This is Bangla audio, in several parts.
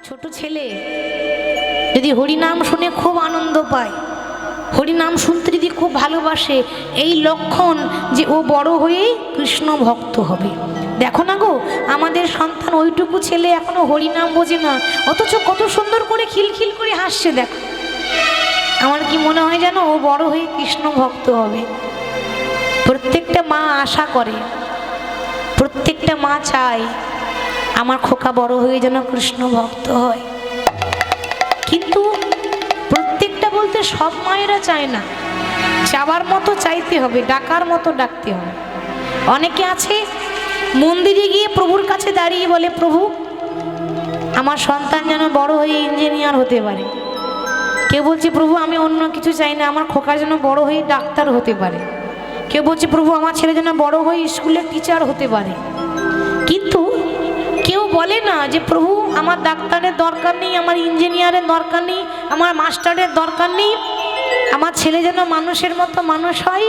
ছোট ছেলে যদি হরিনাম শুনে খুব আনন্দ পায়, হরিনাম শুনতে যদি খুব ভালোবাসে, এই লক্ষণ যে ও বড় হয়ে কৃষ্ণ ভক্ত হবে। দেখো না গো, আমাদের সন্তান ওইটুকু ছেলে এখনো হরিনাম বোঝে না, অথচ কত সুন্দর করে খিলখিল করে হাসছে। দেখো, আমার কি মনে হয় জানো, ও বড় হয়ে কৃষ্ণ ভক্ত হবে। প্রত্যেকটা মা আশা করে, প্রত্যেকটা মা চায় আমার খোকা বড় হয়ে যেন কৃষ্ণ ভক্ত হয়। কিন্তু প্রত্যেকটা বলতে সব মায়েরা চায় না, চাওয়ার মতো চাইতে হবে, ডাকার মতো ডাকতে হবে। অনেকে আছে মন্দিরে গিয়ে প্রভুর কাছে দাঁড়িয়ে বলে, প্রভু আমার সন্তান যেন বড় হয়ে ইঞ্জিনিয়ার হতে পারে। কেউ বলছে, প্রভু আমি অন্য কিছু চাই না, আমার খোকা যেন বড় হয়ে ডাক্তার হতে পারে। কেউ বলছে, প্রভু আমার ছেলে যেন বড় হয়ে স্কুলের টিচার হতে পারে। কিন্তু কেউ বলে না যে প্রভু আমার ডাক্তারের দরকার নেই, আমার ইঞ্জিনিয়ারের দরকার নেই, আমার মাস্টারের দরকার নেই, আমার ছেলে যেন মানুষের মতো মানুষ হয়,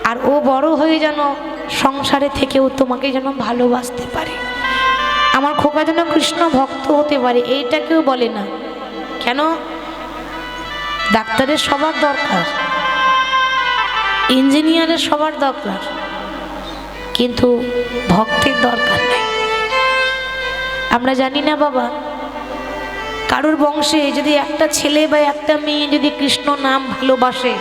আর ও বড় হয়ে যেন সংসারে থেকেও তোমাকে যেন ভালোবাসতে পারে, আমার খোকা যেন কৃষ্ণ ভক্ত হতে পারে। এইটা কেউ বলে না। কেন? ডাক্তারের সবার দরকার, ইঞ্জিনিয়ারের সবার দরকার, কিন্তু ভক্তের দরকার নেই। আমরা জানি না বাবা, কারোর বংশে যদি একটা ছেলে বা একটা মেয়ে যদি কৃষ্ণ নাম ভালোবাসে,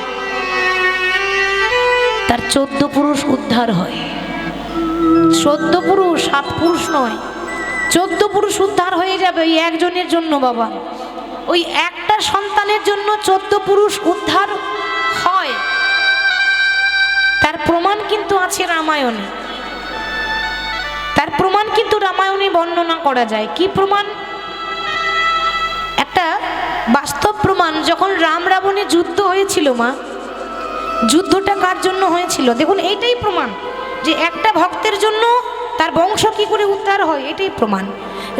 তার 14 পুরুষ উদ্ধার হয়। 14 পুরুষ, 7 পুরুষ নয়, 14 পুরুষ উদ্ধার হয়ে যাবে ওই একজনের জন্য বাবা। ওই একটা সন্তানের জন্য 14 পুরুষ উদ্ধার হয়। তার প্রমাণ কিন্তু আছে রামায়ণে, তার প্রমাণ কিন্তু রামায়ণে বর্ণনা করা যায়। কি প্রমাণ? একটা বাস্তব প্রমাণ। যখন রাম রাবণের যুদ্ধ হয়েছিল মা, যুদ্ধটা কার জন্য হয়েছিল? দেখুন, এইটাই প্রমাণ যে একটা ভক্তের জন্য তার বংশ কি করে উদ্ধার হয়, এটাই প্রমাণ।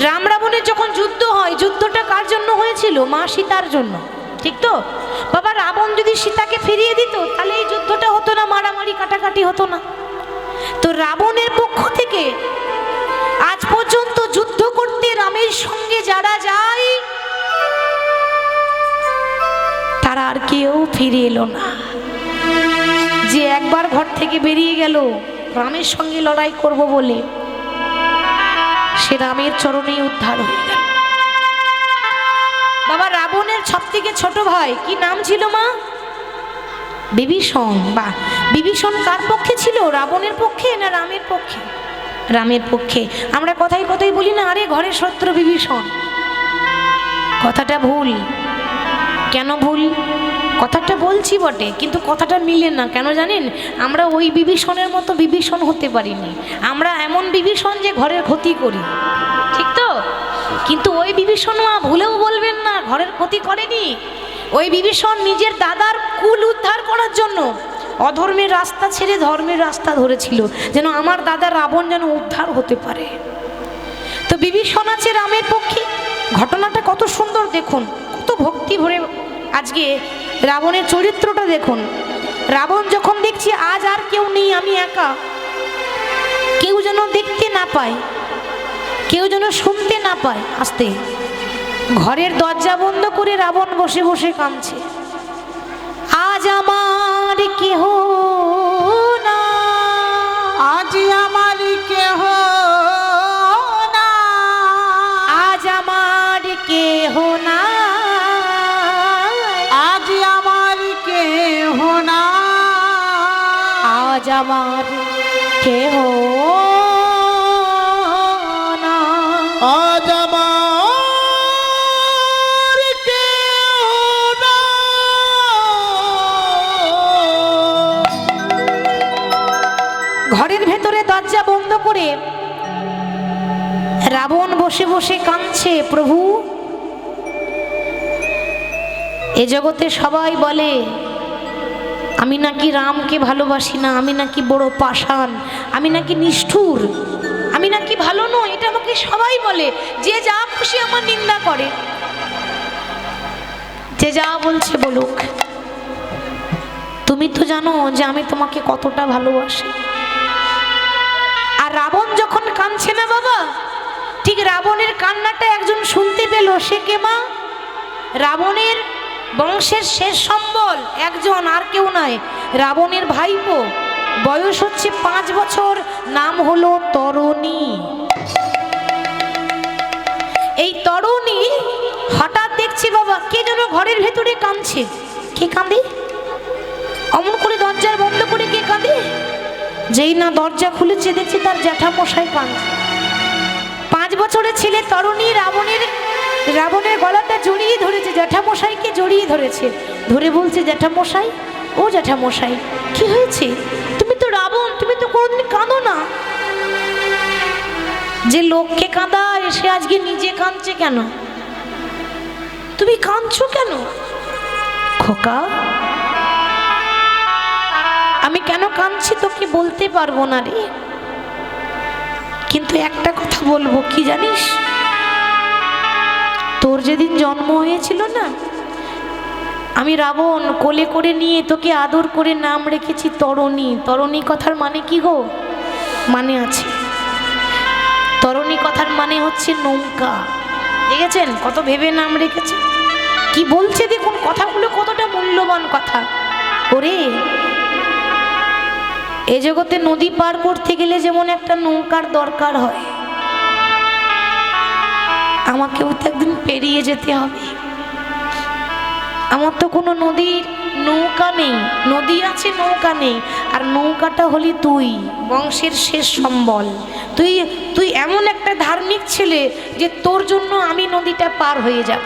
রাম রাবণের যখন যুদ্ধ হয়, যুদ্ধটা কার জন্য হয়েছিল? মা সীতার জন্য, ঠিক তো বাবা? রাবণ যদি সীতাকে ফিরিয়ে দিত, তাহলে এই যুদ্ধটা হতো না, মারামারি কাটাকাটি হতো না। তো রাবণের পক্ষ থেকে আজ পর্যন্ত যুদ্ধ করতে রামের সঙ্গে যারা যায়, তারা আর কেউ ফিরে এলো না। যে একবার ঘর থেকে বেরিয়ে গেল রামের সঙ্গে লড়াই করব বলে, সে রামের চরণেই উদ্ধার হয়ে গেল। বাবা, রাবণের সবথেকে ছোট ভাই কি নাম ছিল মা? বিভীষণ। বা বিভীষণ কার পক্ষে ছিল? রাবণের পক্ষে না রামের পক্ষে? রামের পক্ষে। আমরা কথাই কথাই বলি না, আরে ঘরের শত্রু বিভীষণ। কথাটা ভুল। কেন ভুল? কথাটা বলছি বটে, কিন্তু কথাটা মিলে না। কেন জানেন? আমরা ওই বিভীষণের মতো বিভীষণ হতে পারিনি। আমরা এমন বিভীষণ যে ঘরের ক্ষতি করি, ঠিক তো? কিন্তু ওই বিভীষণ মা ভুলেও বলবেন না ঘরের ক্ষতি করেনি। ওই বিভীষণ নিজের দাদার কুল উদ্ধার করার জন্য অধর্মের রাস্তা ছেড়ে ধর্মের রাস্তা ধরেছিল, যেন আমার দাদা রাবণ যেন উদ্ধার হতে পারে। তো বিভীষণ আছে রামের পক্ষে। ঘটনাটা কত সুন্দর দেখুন, কত ভক্তি ভরে আজকে রাবণের চরিত্রটা দেখুন। রাবণ যখন দেখছি আজ আর কেউ নেই, আমি একা, কেউ যেন দেখতে না পায়, কেউ যেন শুনতে না পায়, আস্তে ঘরের দরজা বন্ধ করে রাবণ বসে বসে কাঁদছে। আজ আমার কেহ না, আজ আমার কেহ না, আজ আমার কেহ না, আজ আমার কেহ না, আজ আমার কেহ না, আজ আমার কেহ না। ঘরের ভেতরে দরজা বন্ধ করে রাবণ বসে বসে কাঁদছে। প্রভু, এ জগতে সবাই বলে আমি নাকি রামকে ভালোবাসি না, আমি নাকি বড় পাষাণ, আমি নাকি নিষ্ঠুর, আমি নাকি ভালো নই। এটা আমাকে সবাই বলে, যে যা খুশি আমার নিন্দা করে, যে যা বলছে বলুক। তুমি তো জানো যে আমি তোমাকে কতটা ভালোবাসি। আর রাবণ যখন কাঁদছে না বাবা, ঠিক রাবণের কান্নাটা একজন শুনতে গেল, সে কে মা? রাবণের বংশের শেষ সম্বল একজন, আর কেউ নয়, রাবণের ভাইপো। বয়স হচ্ছে 5 বছর, নাম হলো তরণী। এই তরণী হঠাৎ দেখছি বাবা কে যেন ঘরের ভেতরে কাঁদছে। কে কাঁদে? অমন করে দরজা বন্ধ করে কে কাঁদে? যেই না দরজা খুলেছে দেখছি তার জ্যাঠামশাই কাঁদছে। 5 বছরের ছেলে তরণী রাবণের গলাটা জড়িয়ে ধরেছে, জ্যাঠামশাইকে জড়িয়ে ধরেছে, ধরে বলছে জ্যাঠামশাই, ও জ্যাঠামশাই কি হয়েছে? তুমি তো রাবণ, তুমি তো কোনোদিন কাঁদো না। যে লোককে কাঁদায় সে আজকে নিজে কাঁদছে কেন? তুমি কাঁদছো কেন? খোকা, আমি কেন কাঁদছি তোকে বলতে পারবো না রে, কিন্তু একটা কথা বলবো। কি জানিস? তোর যেদিন জন্ম হয়েছিল না, আমি রাবণ কোলে করে নিয়ে তোকে আদর করে নাম রেখেছি তরণী। তরণী কথার মানে কি গো? মানে আছে, তরণী কথার মানে হচ্ছে নৌকা। দেখেছেন কত ভেবে নাম রেখেছে, কি বলছে দেখুন, কথাগুলো কতটা মূল্যবান কথা। ওরে, এ জগতে নদী পার করতে গেলে যেমন একটা নৌকার দরকার হয়, আমাকেও তো একদিন পেরিয়ে যেতে হবে। আমার তো কোনো নদীর নৌকা নেই, নদী আছে নৌকা নেই, আর নৌকাটা হলি তুই, বংশের শেষ সম্বল। তুই এমন একটা ধার্মিক ছেলে যে তোর জন্য আমি নদীটা পার হয়ে যাব।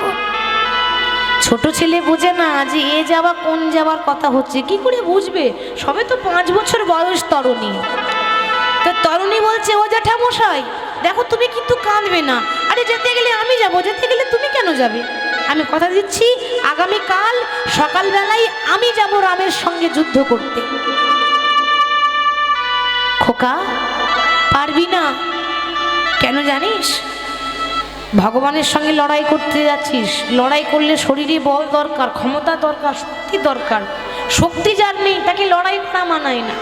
ছোট ছেলে বোঝে না যে এ যাওয়া কোন যাওয়ার কথা হচ্ছে, কি করে বুঝবে? সবে তো 5 বছর বয়স তরণী। তো তরণী বলছে, ও জ্যাঠামশাই দেখো তুমি কিন্তু কাঁদবে না। আরে যেতে গেলে আমি যাব, যেতে গেলে তুমি কেন যাবে? আমি কথা দিচ্ছি আগামীকাল সকালবেলায় আমি যাব রামের সঙ্গে যুদ্ধ করতে। খোকা, পারবি না কেন জানিস? ভগবানের সঙ্গে লড়াই করতে যাচ্ছিস, লড়াই করলে শরীরে বল দরকার, ক্ষমতা দরকার, শক্তি দরকার। শক্তি যার নেই তাকে লড়াই করা মানায় না।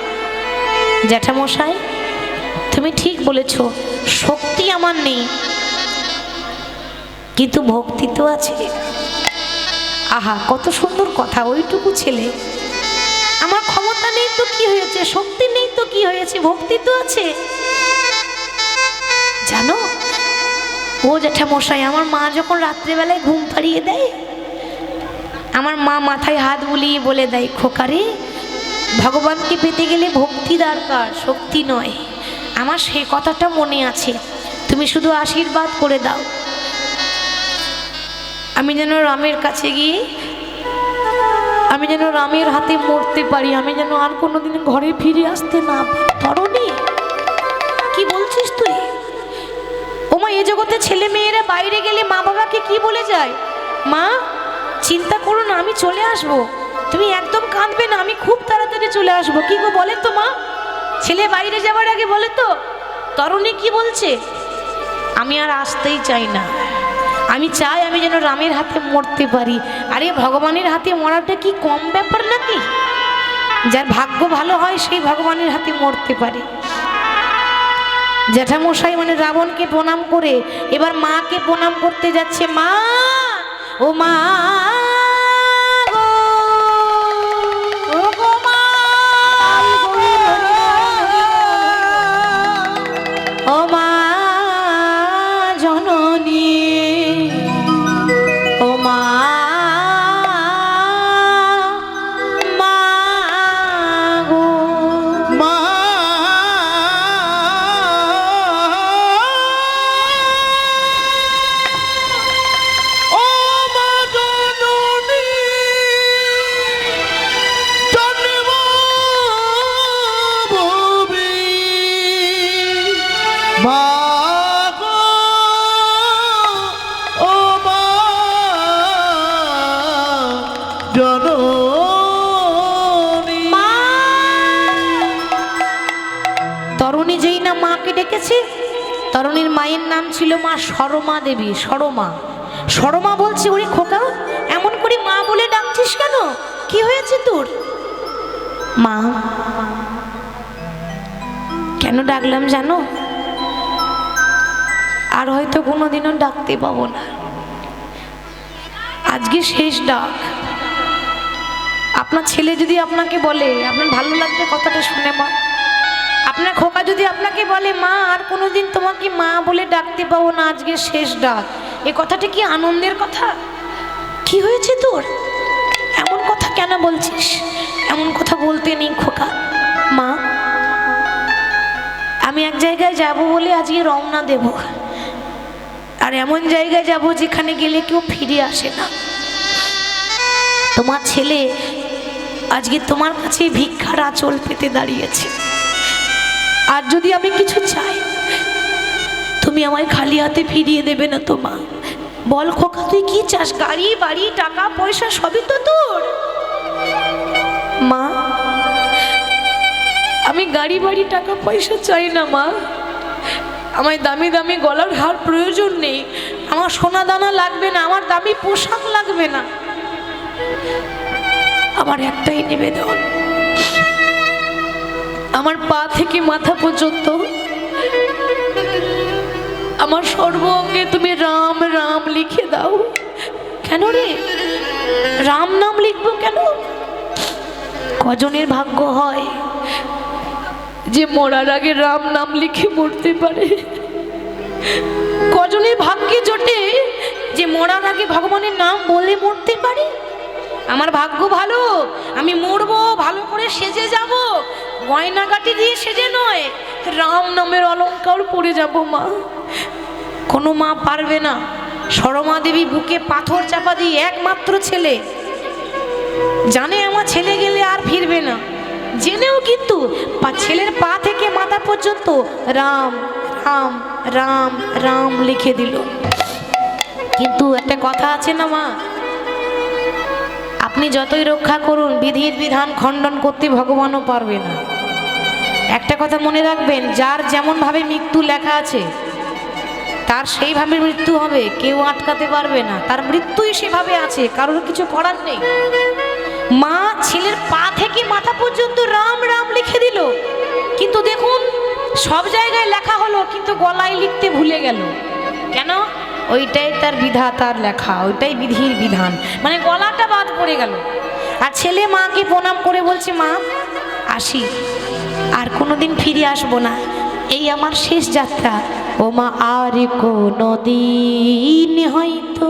জ্যাঠামশাই তুমি ঠিক বলেছ, শক্তি আমার নেই, কিন্তু ভক্তি তো আছে। আহা কত সুন্দর কথা, ওইটুকু ছেলে। আমার ক্ষমতা নেই তো কি হয়েছে, শক্তি নেই তো কি হয়েছে, ভক্তি তো আছে। জানো ও জ্যাঠামশাই, আমার মা যখন রাত্রেবেলায় ঘুম পাড়িয়ে দেয়, আমার মা মাথায় হাত বুলিয়ে বলে দেয়, খোকারে ভগবানকে পেতে গেলে ভক্তি দরকার, শক্তি নয়। আমার সেই কথাটা মনে আছে, তুমি শুধু আশীর্বাদ করে দাও, আমি যেন রামের কাছে গিয়ে আমি যেন রামের হাতে মরতে পারি, আমি যেন আর কোনোদিন ঘরে ফিরে আসতে না পারি। তরণী কি বলছিস তুই? ওমা, এ জগতে ছেলে মেয়েরা বাইরে গেলে মা বাবাকে কি বলে যায়? মা চিন্তা করো না, আমি চলে আসব, তুমি একদম কাঁদবে না, আমি খুব তাড়াতাড়ি চলে আসবো। কি গো বলে তো মা, ছেলে বাইরে যাওয়ার আগে বলে তো। তরণী কি বলছে? আমি আর আসতেই চাই না, আমি চাই আমি যেন রামের হাতে মরতে পারি। আরে ভগবানের হাতে মরাটা কি কম ব্যাপার নাকি? যার ভাগ্য ভালো হয় সেই ভগবানের হাতে মরতে পারে। জ্যাঠামশাই মানে রাবণকে প্রণাম করে এবার মাকে প্রণাম করতে যাচ্ছে। মা, ও মা তরণী যেই না মাকে ডেকেছে, তরণীর মায়ের নাম ছিল মা সরমা দেবী। সরমা বলছে, ওরে খোকা এমন করে মা বলে ডাকছিস কেন, কি হয়েছে তোর? মা কেন ডাকলাম জানো? আর হয়তো কোনোদিনও ডাকতে পাবো না। আজকে শেষ ডাক। আপনার ছেলে যদি আপনাকে বলে, আপনার ভালো লাগবে কথাটা শুনে মা? আপনার খোকা যদি আপনাকে বলে, মা আর কোনোদিন তোমাকে মা বলে ডাকতে পাবো না, আজকে শেষ ডাক, এ কথাটা কি আনন্দের কথা? কি হয়েছে তোর? এমন কথা কেন বলছিস? এমন কথা বলতে নেই খোকা। মা, আমি এক জায়গায় যাব বলে আজকে রওনা দেব, আর এমন জায়গায় যাব যেখানে গেলে কেউ ফিরে আসে না। তোমার ছেলে আজকে তোমার কাছে ভিক্ষার আঁচল পেতে দাঁড়িয়েছে, আর যদি আমি কিছু চাই তুমি আমায় খালি হাতে ফিরিয়ে দেবে না তো মা? বল খোকা, তুই কি চাস? গাড়ি বাড়ি টাকা পয়সা সবই তো তোর। মা, আমি গাড়ি বাড়ি টাকা পয়সা চাই না মা, আমায় দামি দামি গলার হার প্রয়োজন নেই, আমার সোনা দানা লাগবে না, আমার দামি পোশাক লাগবে না। আমার একটাই নিবেদন, আমার পা থেকে মাথা পর্যন্ত আমার সর্ব অঙ্গে তুমি রাম রাম লিখে দাও। কেন রে রাম নাম লিখবো কেন? কজনের ভাগ্য হয় যে মরার আগে রাম নাম লিখে মরতে পারে? কজনের ভাগ্যে জোটে যে মরার আগে ভগবানের নাম বলে মরতে পারে? আমার ভাগ্য ভালো, আমি মরবো ভালো করে সেজে যাব, গয়নাগাটি দিয়ে সেজে নয়, রাম নামের অলংকার পরে যাব। মা, কোনো মা পারবে না। সরমা দেবী বুকে পাথর চাপা দিয়ে, একমাত্র ছেলে, জানে আমার ছেলে গেলে আর ফিরবে না, জেনেও কিন্তু ছেলের পা থেকে মাথা পর্যন্ত রাম রাম রাম রাম লিখে দিল। কিন্তু একটা কথা আছে না মা, আপনি যতই রক্ষা করুন, বিধির বিধান খণ্ডন করতে ভগবানও পারবে না। একটা কথা মনে রাখবেন, যার যেমন ভাবে মৃত্যু লেখা আছে তার সেইভাবে মৃত্যু হবে, কেউ আটকাতে পারবে না, তার মৃত্যুই সেভাবে আছে, কারোর কিছু করার নেই। মা ছেলের পা থেকে মাথা পর্যন্ত রাম রাম লিখে দিল, কিন্তু দেখুন সব জায়গায় লেখা হলো কিন্তু গলায় লিখতে ভুলে গেল। কেন? ওইটাই তার বিধাতার লেখা, ওইটাই বিধির বিধান, মানে গলাটা বাদ পড়ে গেল। আর ছেলে মাকে প্রণাম করে বলছে, মা আসি, আর কোনোদিন ফিরে আসবো না, এই আমার শেষ যাত্রা। ও মা, আর কোনো দিন হয়তো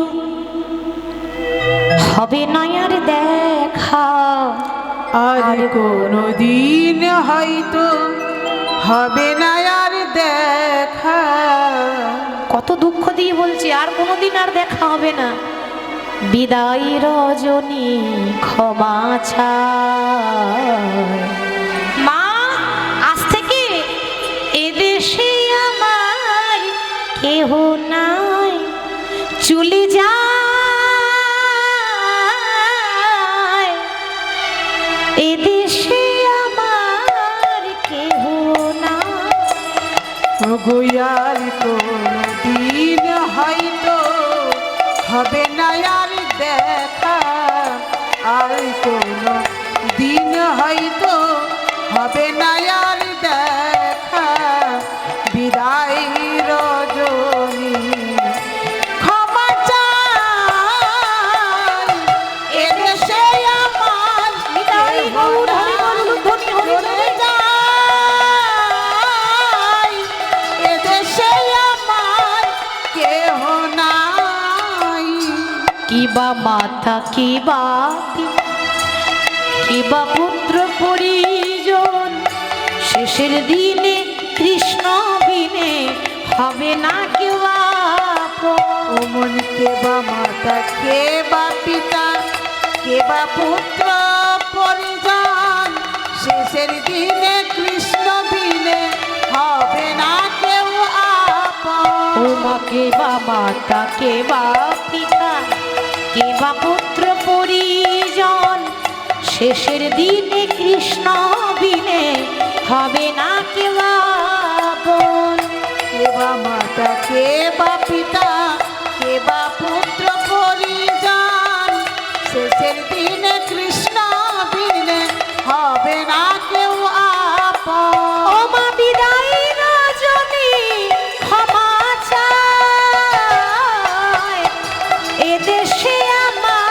হবে না আর দেখা, আর কোনো দিন হয়তো হবে না আর দেখা। কত দুঃখ দিয়ে বলছে, আর কোনোদিন আর দেখা হবে না। বিদায় রজনী ক্ষমা চায়। মা, আজ থেকে এদেশে আমার কেহ নাই, চলে যায় এদেশে আমার কেহ নাই। আর কোনো দিন হয়তো হবে না আর দেখা, আর কোনো দিন হয়তো হবে না আর দেখা। বিদায় রজনী ক্ষমা চাই, এদেশে আমার বিদায় গৌর হরি বল, ধ্বনি হরি বল। চলে যাই এদেশে আমার কেহ নাই। কিবা মাতা কিবা পিতা, কিবা পুত্র পরিজন, শেষের দিনে কৃষ্ণ বিনে হবে না কেউ আপন। ওমন কে বা মাতা, কে বা পিতা, কে বা পুত্র পরিজন, শেষের দিনে কৃষ্ণ বিনে হবে না কেউ আপন। ও মা, কে বা মাতা কে বা পিতা, কে বা পুত্র পরিজন, শেষের দিনে কৃষ্ণ বিনে হবে না কেউ আপন। কে বা মাতা, কে বা পিতা, কে বা পুত্র পরিজন, শেষের দিনে কৃষ্ণ বিনে হবে না কেউ আপন। ও মা, বিদায় রজনী ক্ষমা চায়, এদেশে আমার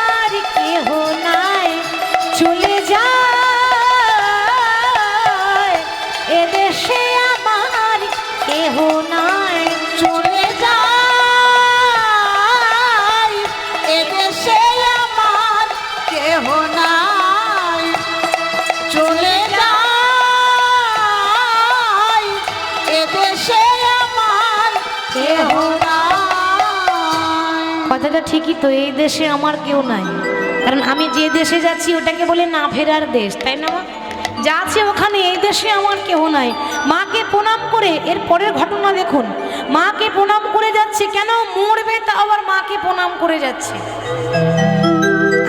কথাটা ঠিকই তো, এই দেশে আমার কেউ নাই, কারণ আমি যে দেশে যাচ্ছি ওটাকে বলে না ফেরার দেশ, তাই না মা? যা আছে ওখানে, এই দেশে আমার কেউ নাই। মাকে প্রণাম করে, এর পরের ঘটনা দেখুন, মাকে প্রণাম করে যাচ্ছে, কেন মরবে তা আবার মাকে প্রণাম করে যাচ্ছে,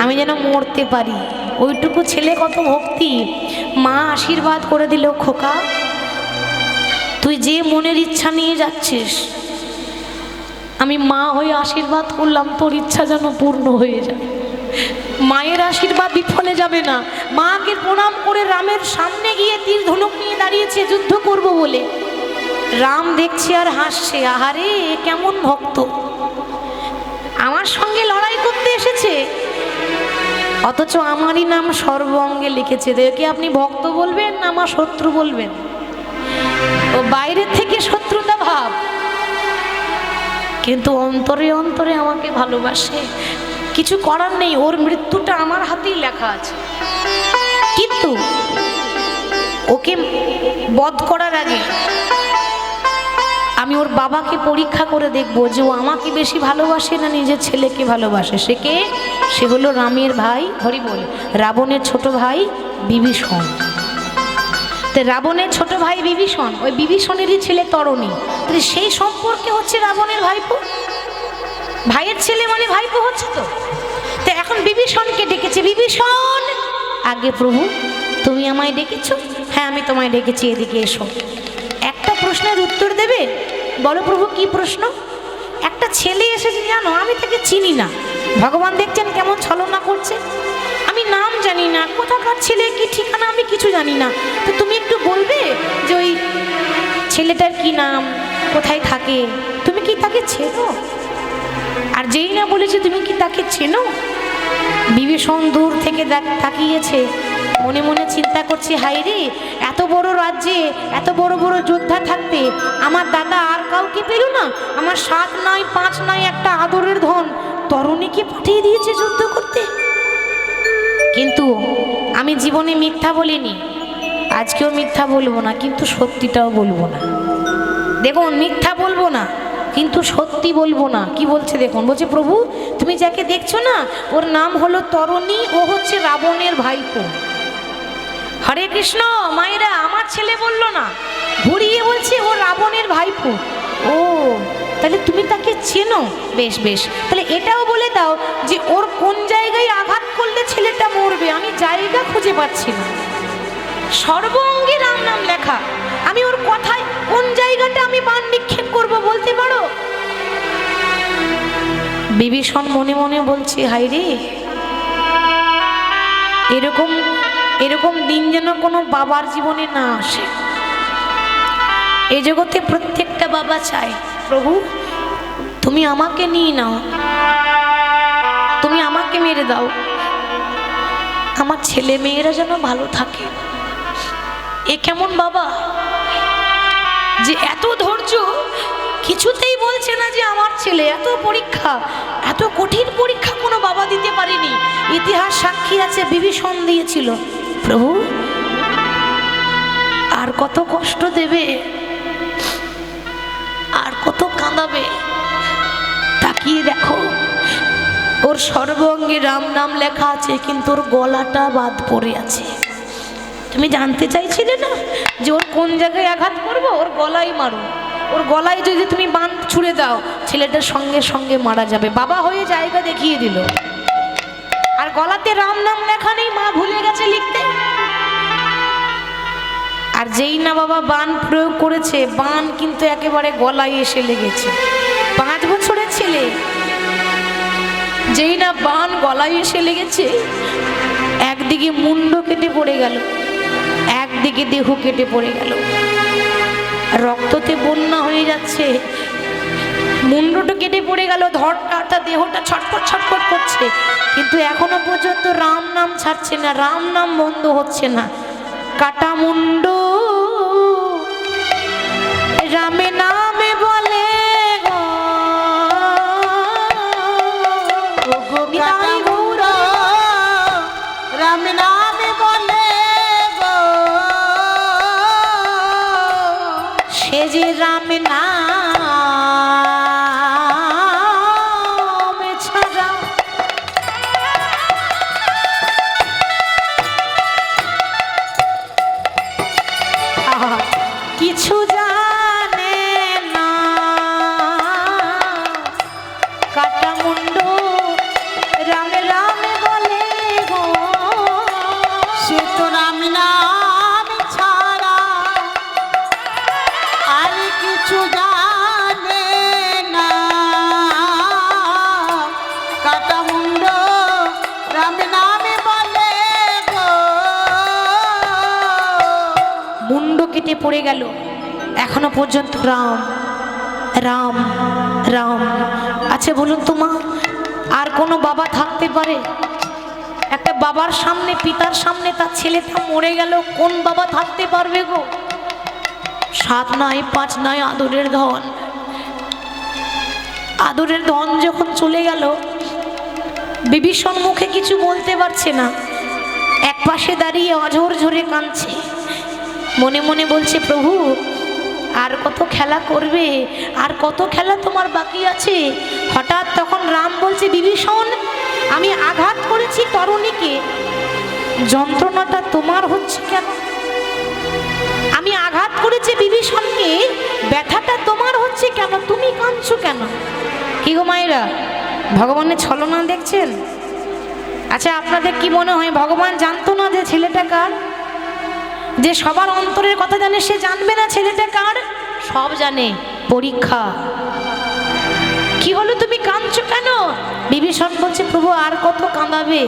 আমি যেন মরতে পারি। ওইটুকু ছেলে কত ভক্তি, মা আশীর্বাদ করে দিল, খোকা তুই যে মনের ইচ্ছা নিয়ে যাচ্ছিস, আমি মা হয়ে আশীর্বাদ করলাম তোর ইচ্ছা যেন পূর্ণ হয়ে যায়। মায়ের আশীর্বাদ বিফলে যাবে না। মাকে প্রণাম করে রামের সামনে গিয়ে তীর ধনুক নিয়ে দাঁড়িয়েছে যুদ্ধ করব বলে। রাম দেখছে আর হাসছে, আহারে কেমন ভক্ত, আমার সঙ্গে লড়াই করতে এসেছে, অথচ আমারই নাম সর্ব অঙ্গে লিখেছে। দেখে আপনি ভক্ত বলবেন না আমার শত্রু বলবেন? ও বাইরের থেকে শত্রুতা ভাব, কিন্তু অন্তরে অন্তরে আমাকে ভালোবাসে। কিছু করার নেই, ওর মৃত্যুটা আমার হাতেই লেখা আছে। কিন্তু ওকে বধ করার আগে আমি ওর বাবাকে পরীক্ষা করে দেখবো যে ও আমাকে বেশি ভালোবাসে না নিজের ছেলেকে ভালোবাসে। সে কে? সে হলো রামের ভাই, হরি বল, রাবণের ছোট ভাই বিভীষণ। তো রাবণের ছোট ভাই বিভীষণ, ওই বিভীষণেরই ছেলে তরণী, তাহলে সেই সম্পর্কে হচ্ছে রাবণের ভাইপো, ভাইয়ের ছেলে মানে ভাইপো হচ্ছে। তো তো এখন বিভীষণকে ডেকেছে, বিভীষণ আগে প্রভু তুমি আমায় ডেকেছো? হ্যাঁ আমি তোমায় ডেকেছি, এদিকে এসো, একটা প্রশ্নের উত্তর দেবে। বলো প্রভু কি প্রশ্ন? একটা ছেলে এসেছে জানো, আমি তাকে চিনি না, ভগবান দেখছেন কেমন ছলনা করছে, আমি নাম জানি না, কোথাকার ছেলে কি ঠিকানা আমি কিছু জানি না, তো তুমি একটু বলবে যে ওই ছেলেটার কি নাম, কোথায় থাকে, তুমি কি তাকে চেনো? আর যেই না বলেছে তুমি কি তাকে চেনো, বিভীষণ দূর থেকে তাকিয়েছে, মনে মনে চিন্তা করছে, হায় রে এত বড় রাজ্যে এত বড় বড় যোদ্ধা থাকতে আমার দাদা আর কাউকে পেল না, আমার 7 নয় 5 নয় একটা আদরের ধন তরুণীকে পাঠিয়ে দিয়েছে যুদ্ধ করতে। কিন্তু আমি জীবনে মিথ্যা বলিনি, আজকেও মিথ্যা বলবো না, কিন্তু সত্যিটাও বলবো না। দেখুন মিথ্যা বলবো না কিন্তু সত্যি বলবো না। কি বলছে দেখুন, বলছে প্রভু তুমি যাকে দেখছো না ওর নাম হলো তরণী, ও হচ্ছে রাবণের ভাইপো। হরে কৃষ্ণ, মায়েরা আমার ছেলে বললো না, ঘুরিয়ে বলছে ও রাবণের ভাইপো। ও তাহলে তুমি তাকে চেনো? বেশ বেশ, তাহলে এটাও বলে দাও যে ওর কোন জায়গায় আঘাত করলে ছেলেটা মরবে, আমি জায়গা খুঁজে পাচ্ছি না, সর্ব অঙ্গে রাম নাম লেখা, আমি ওর কথায় কোন জায়গাটা আমি বাণ নিক্ষেপ করব বলতে পারো? বিভীষণ মনে মনে বলছে, হায় রে এরকম এরকম দিন যেন কোনো বাবার জীবনে না আসে। এই জগতে প্রত্যেকটা বাবা চায় প্রভু তুমি আমাকে নিয়ে নাও, তুমি আমাকে মেরে দাও, আমার ছেলে মেয়েরা যেন ভালো থাকে। এ কেমন বাবা যে এত ধৈর্য, কিছুতেই বলছে না যে আমার ছেলে, এত পরীক্ষা, এত কঠিন পরীক্ষা কোনো বাবা দিতে পারেনি। ইতিহাস সাক্ষী আছে বিভীষণ দিয়েছিল। প্রভু আর কত কষ্ট দেবে, আর কত কাঁদাবে, তাকিয়ে দেখো ওর সর্বাঙ্গে রাম নাম লেখা আছে কিন্তু ওর গলাটা বাদ পড়ে আছে। তুমি জানতে চাইছিলে না যে ওর কোন জায়গায় আঘাত করবো? ওর গলায় মারো, ওর গলায় যদি তুমি বান ছুঁড়ে দাও ছেলেটার সঙ্গে সঙ্গে মারা যাবে। বাবা হয়ে জায়গা দেখিয়ে দিল, আর গলাতে রাম নাম লেখা নেই, মা ভুলে গেছে লিখতে। আর যেই না বাবা বান প্রয়োগ করেছে, বান কিন্তু একেবারে গলায় এসে লেগেছে। 5 বছরের ছেলে, যেই না বান গলায় এসে লেগেছে, একদিকে মুন্ড কেটে পড়ে গেল, একদিকে দেহ কেটে পড়ে গেল, রক্ততে বন্যা হয়ে যাচ্ছে, মুন্ডটা কেটে পড়ে গেল, ধরটা দেহটা ছটফট ছটফট করছে, কিন্তু এখনো পর্যন্ত রাম নাম ছাড়ছে না, রাম নাম বন্ধ হচ্ছে না। কাটা মুন্ড রামে নামে বলে গো, কাটা মুন্ড রাম নামে বলে গো, সে যে রাম নামে কাটা মুন্ড রাম নামে বলে গো। মুন্ড কেটে পড়ে গেল, এখনো পর্যন্ত রাম রাম রাম। আচ্ছা বলুন তো মা, আর কোনো বাবা থাকতে পারে? একটা বাবার সামনে, পিতার সামনে তার ছেলেটা মরে গেল, কোন বাবা থাকতে পারবে গো? 7 নয় 5 নয় আদরের ধন, আদরের ধন যখন চলে গেল, বিভীষণ মুখে কিছু বলতে পারছে না, এক পাশে দাঁড়িয়ে অঝোর ঝরে কাঁদছে, মনে মনে বলছে প্রভু আর কত খেলা করবে, আর কত খেলা তোমার বাকি আছে। হঠাৎ তখন রাম বলছে, বিভীষণ আমি আঘাত করেছি তরুণীকে, যন্ত্রণাটা তোমার হচ্ছে কেন? আমি আঘাত করেছি বিভীষণকে, ব্যথাটা তোমার হচ্ছে কেন? তুমি কাঁদছো কেন? কি গো মায়েরা, ভগবানের ছলনা দেখছেন? আচ্ছা আপনাদের কি মনে হয় ভগবান জানতো না যে ছেলেটা কার? যে সবার অন্তরের কথা জানে, সে জানবে না ছেলেটা কার? সব জানে। পরীক্ষা। কি হলো, তুমি কাঁদছো কেন? বিভীষণ বলছে, প্রভু আর কত কাঁদাবে?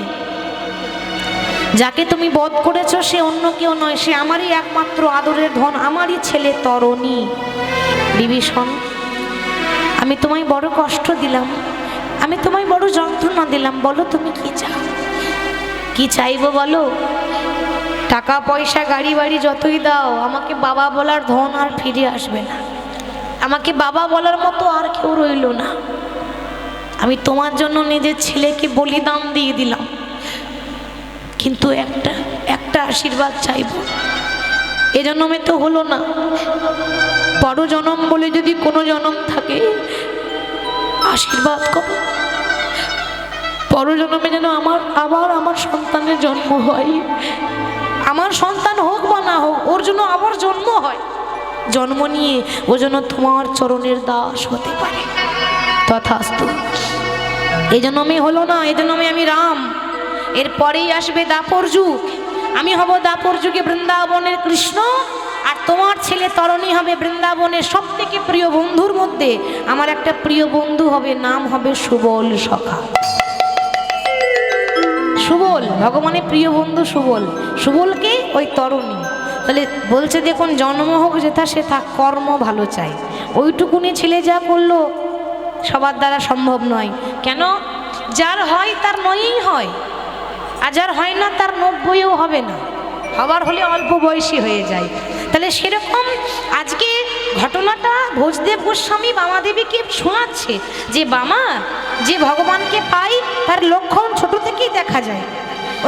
যাকে তুমি বধ করেছো সে অন্য কেউ নয়, সে আমারই একমাত্র আদরের ধন, আমারই ছেলে তরণী। বিভীষণ আমি তোমায় বড় কষ্ট দিলাম, আমি তোমায় বড় যন্ত্রণা দিলাম, বলো তুমি কি চাও? কি চাইবো বলো? টাকা পয়সা গাড়ি বাড়ি যতই দাও, আমাকে বাবা বলার ধন আর ফিরে আসবে না, আমাকে বাবা বলার মতো আর কেউ রইল না। আমি তোমার জন্য নিজের ছেলেকে বলিদান দিয়ে দিলাম, কিন্তু একটা আশীর্বাদ চাইব। এ জন্মে তো হলো না, পর জনম বলে যদি কোনো জনম থাকে আশীর্বাদ করো, পর জন্মে যেন আবার আমার সন্তানের জন্ম হয়, আমার সন্তান হোক বা না হোক, ওর জন্য আবার জন্ম হয়, জন্ম নিয়ে ও যেন তোমার চরণের দাস হতে পারে। তথাস্তু। এই জন্মে হলো না, এই জন্মে আমি রাম, এরপরেই আসবে দাপর যুগ, আমি হব দাপর যুগে বৃন্দাবনের কৃষ্ণ, আর তোমার ছেলে তরণী হবে বৃন্দাবনের সব থেকে প্রিয় বন্ধুর মধ্যে আমার একটা প্রিয় বন্ধু হবে, নাম হবে সুবল সখা। সুবল, ভগবানের প্রিয় বন্ধু সুবল, সুবলকে ওই তরণী। তাহলে বলছে দেখুন, জন্ম হোক যেথা সেথা, কর্ম ভালো চাই। ওইটুকুনি ছেলে যা করলো সবার দ্বারা সম্ভব নয়। কেন? যার হয় তার নয়ই হয়, আর যার হয় না তার 90ও হবে না, হবার হলে অল্প বয়সী হয়ে যায়। তাহলে সেরকম আজকে ঘটনাটা ভোজদেব গোস্বামী বামাদেবীকে শোনাচ্ছে যে বামা, যে ভগবানকে পাই তার লক্ষণ ছোট থেকেই দেখা যায়।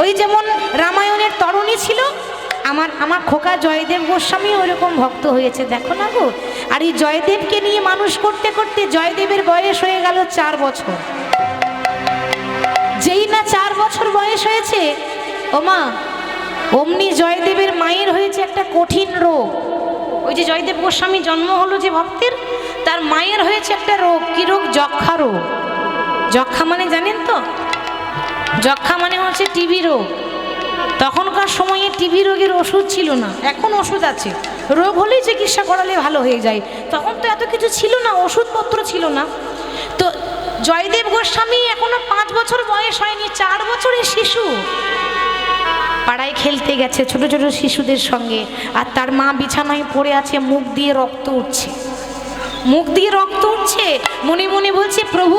ওই যেমন রামায়ণের তরণী ছিল, আমার খোকা জয়দেব গোস্বামী ওইরকম ভক্ত হয়েছে, দেখো না গো। আর এই জয়দেবকে নিয়ে মানুষ করতে করতে জয়দেবের বয়স হয়ে গেল 4 বছর। যেই না 4 বছর বয়স হয়েছে, ও মা, অমনি জয়দেবের মায়ের হয়েছে একটা কঠিন রোগ। ওই যে জয়দেব গোস্বামী জন্ম হলো যে ভক্তের, তার মায়ের হয়েছে একটা রোগ। কি রোগ? যক্ষা রোগ। যক্ষা মানে জানেন তো? যক্ষা মানে হচ্ছে টিবি রোগ। তখনকার সময়ে টিবি রোগের ওষুধ ছিল না, এখন ওষুধ আছে, রোগ হলেই চিকিৎসা করালে ভালো হয়ে যায়। তখন তো এত কিছু ছিল না, ওষুধপত্র ছিল না। তো জয়দেব গোস্বামী এখনো 5 বছর বয়স হয়নি, 4 বছরের শিশু, পাড়ায় খেলতে গেছে ছোট ছোট শিশুদের সঙ্গে, আর তার মা বিছানায় পড়ে আছে, মুখ দিয়ে রক্ত উঠছে, মুখ দিয়ে রক্ত উঠছে, মনে মনে বলছে প্রভু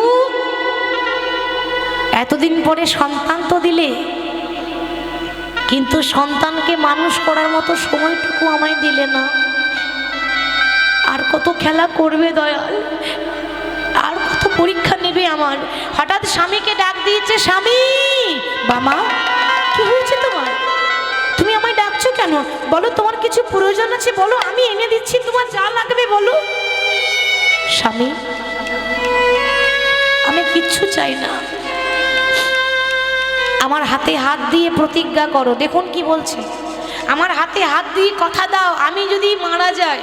এতদিন পরে সন্তান তো দিলে, কিন্তু সন্তানকে মানুষ করার মতো সময়টুকু আমায় দিলে না, আর কত খেলা করবে দয়াল, আর কত পরীক্ষা নেবে আমার। হঠাৎ স্বামীকে ডাক দিয়েছে, স্বামী। বামা, কি হয়েছে তোমার? তুমি আমায় ডাকছো কেন? বলো তোমার কিছু প্রয়োজন আছে, বলো আমি এনে দিচ্ছি, তোমার যা লাগবে বলো। স্বামী, আমি কিচ্ছু চাই না, আমার হাতে হাত দিয়ে প্রতিজ্ঞা করো। দেখুন কি বলছে, আমার হাতে হাত দিয়ে কথা দাও, আমি যদি মারা যাই,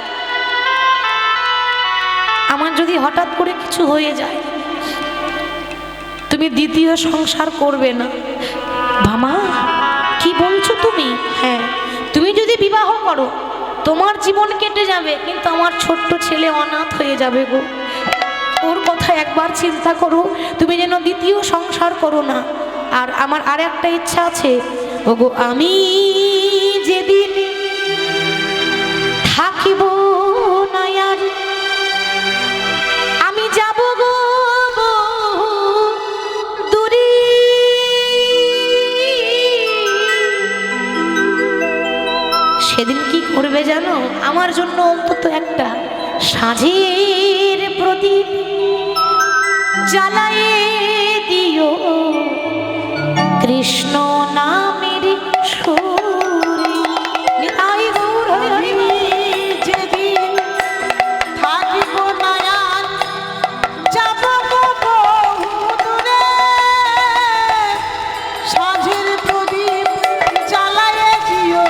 আমার যদি হঠাৎ করে কিছু হয়ে যায়, তুমি দ্বিতীয় সংসার করবে না। ভামা, কি বলছো তুমি? হ্যাঁ, তুমি যদি বিবাহ করো তোমার জীবন কেটে যাবে, কিন্তু আমার ছোট্ট ছেলে অনাথ হয়ে যাবে গো। ওর কথা একবার চিন্তা করো, তুমি যেন দ্বিতীয় সংসার করো না। আর আমার আর একটা ইচ্ছা আছে, ওগো আমি যেদিন থাকিব না আর, আমি যাব গো দূরে, সেদিন কি করবে জানো? আমার জন্য অন্তত একটা সাঁঝের প্রদীপ জ্বালায়ে দিও, কৃষ্ণ নামের সুরে। নিতাই গৌর হরি হরি। যেদিন থাকিব না আর, যাব গো বহু দূরে, সাঁঝের প্রদীপ জ্বালায়ে দিও,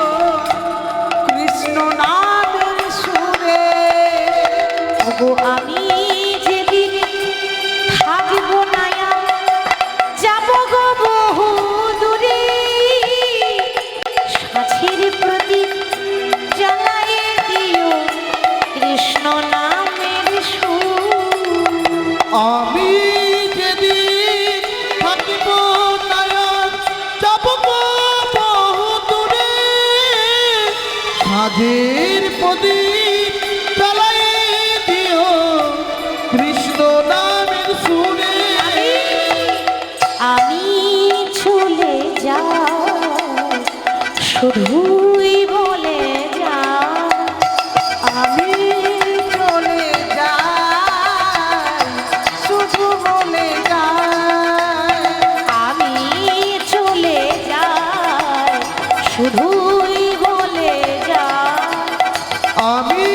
কৃষ্ণ নামের সুরে। ওগো আমি যেদিন থাকিব না আর, যাব গো বহু দূরে, সাঁঝের প্রদীপ জ্বালায়ে দিও, কৃষ্ণ নামের সুর। আমি যেদিন থাকিব না আর, যাব গো বহু দূরে, সাঁঝের প্রদীপ জ্বালায়ে দিও, কৃষ্ণ নামের সুরে। আমি চলে যাই, শুধুই বলে যাই, আমি চলে যাই, শুধু বলে যাই। আমি চলে যাই, শুধুই বলে যাই। আমি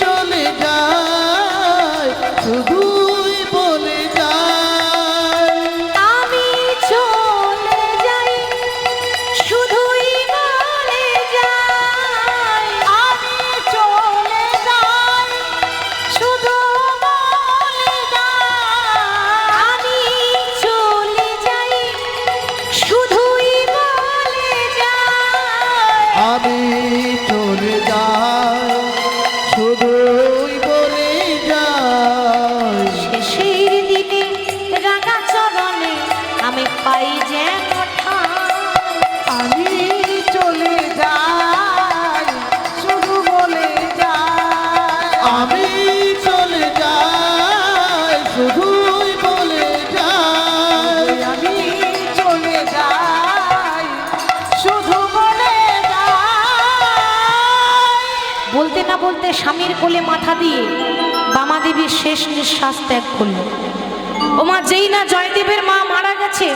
চলে যাই, শুধুই বলে যাই। আমি চলে যাই, শুধুই বলে যাই। আমি চলে যাই, শুধু বলে যাই। আমি চলে যাই, শুধুই বলে যাই। আমি চলে যাই, শুধুই বলে যাই। শেষের দিনে রাঙা চরণে আমি পাই যেন ঠাঁই। আমি চলে যাই, শুধু বলে যাই। আমি চলে যাই, শুধুই বলে যাই। আমি চলে যাই, শুধু বলে যাই। বলতে না বলতে স্বামীর কোলে মাথা দিয়ে বামা দেবীর শেষ নিঃশ্বাস ত্যাগ করল। ওমা যেই না জয়দেবের মা মারা গেছে,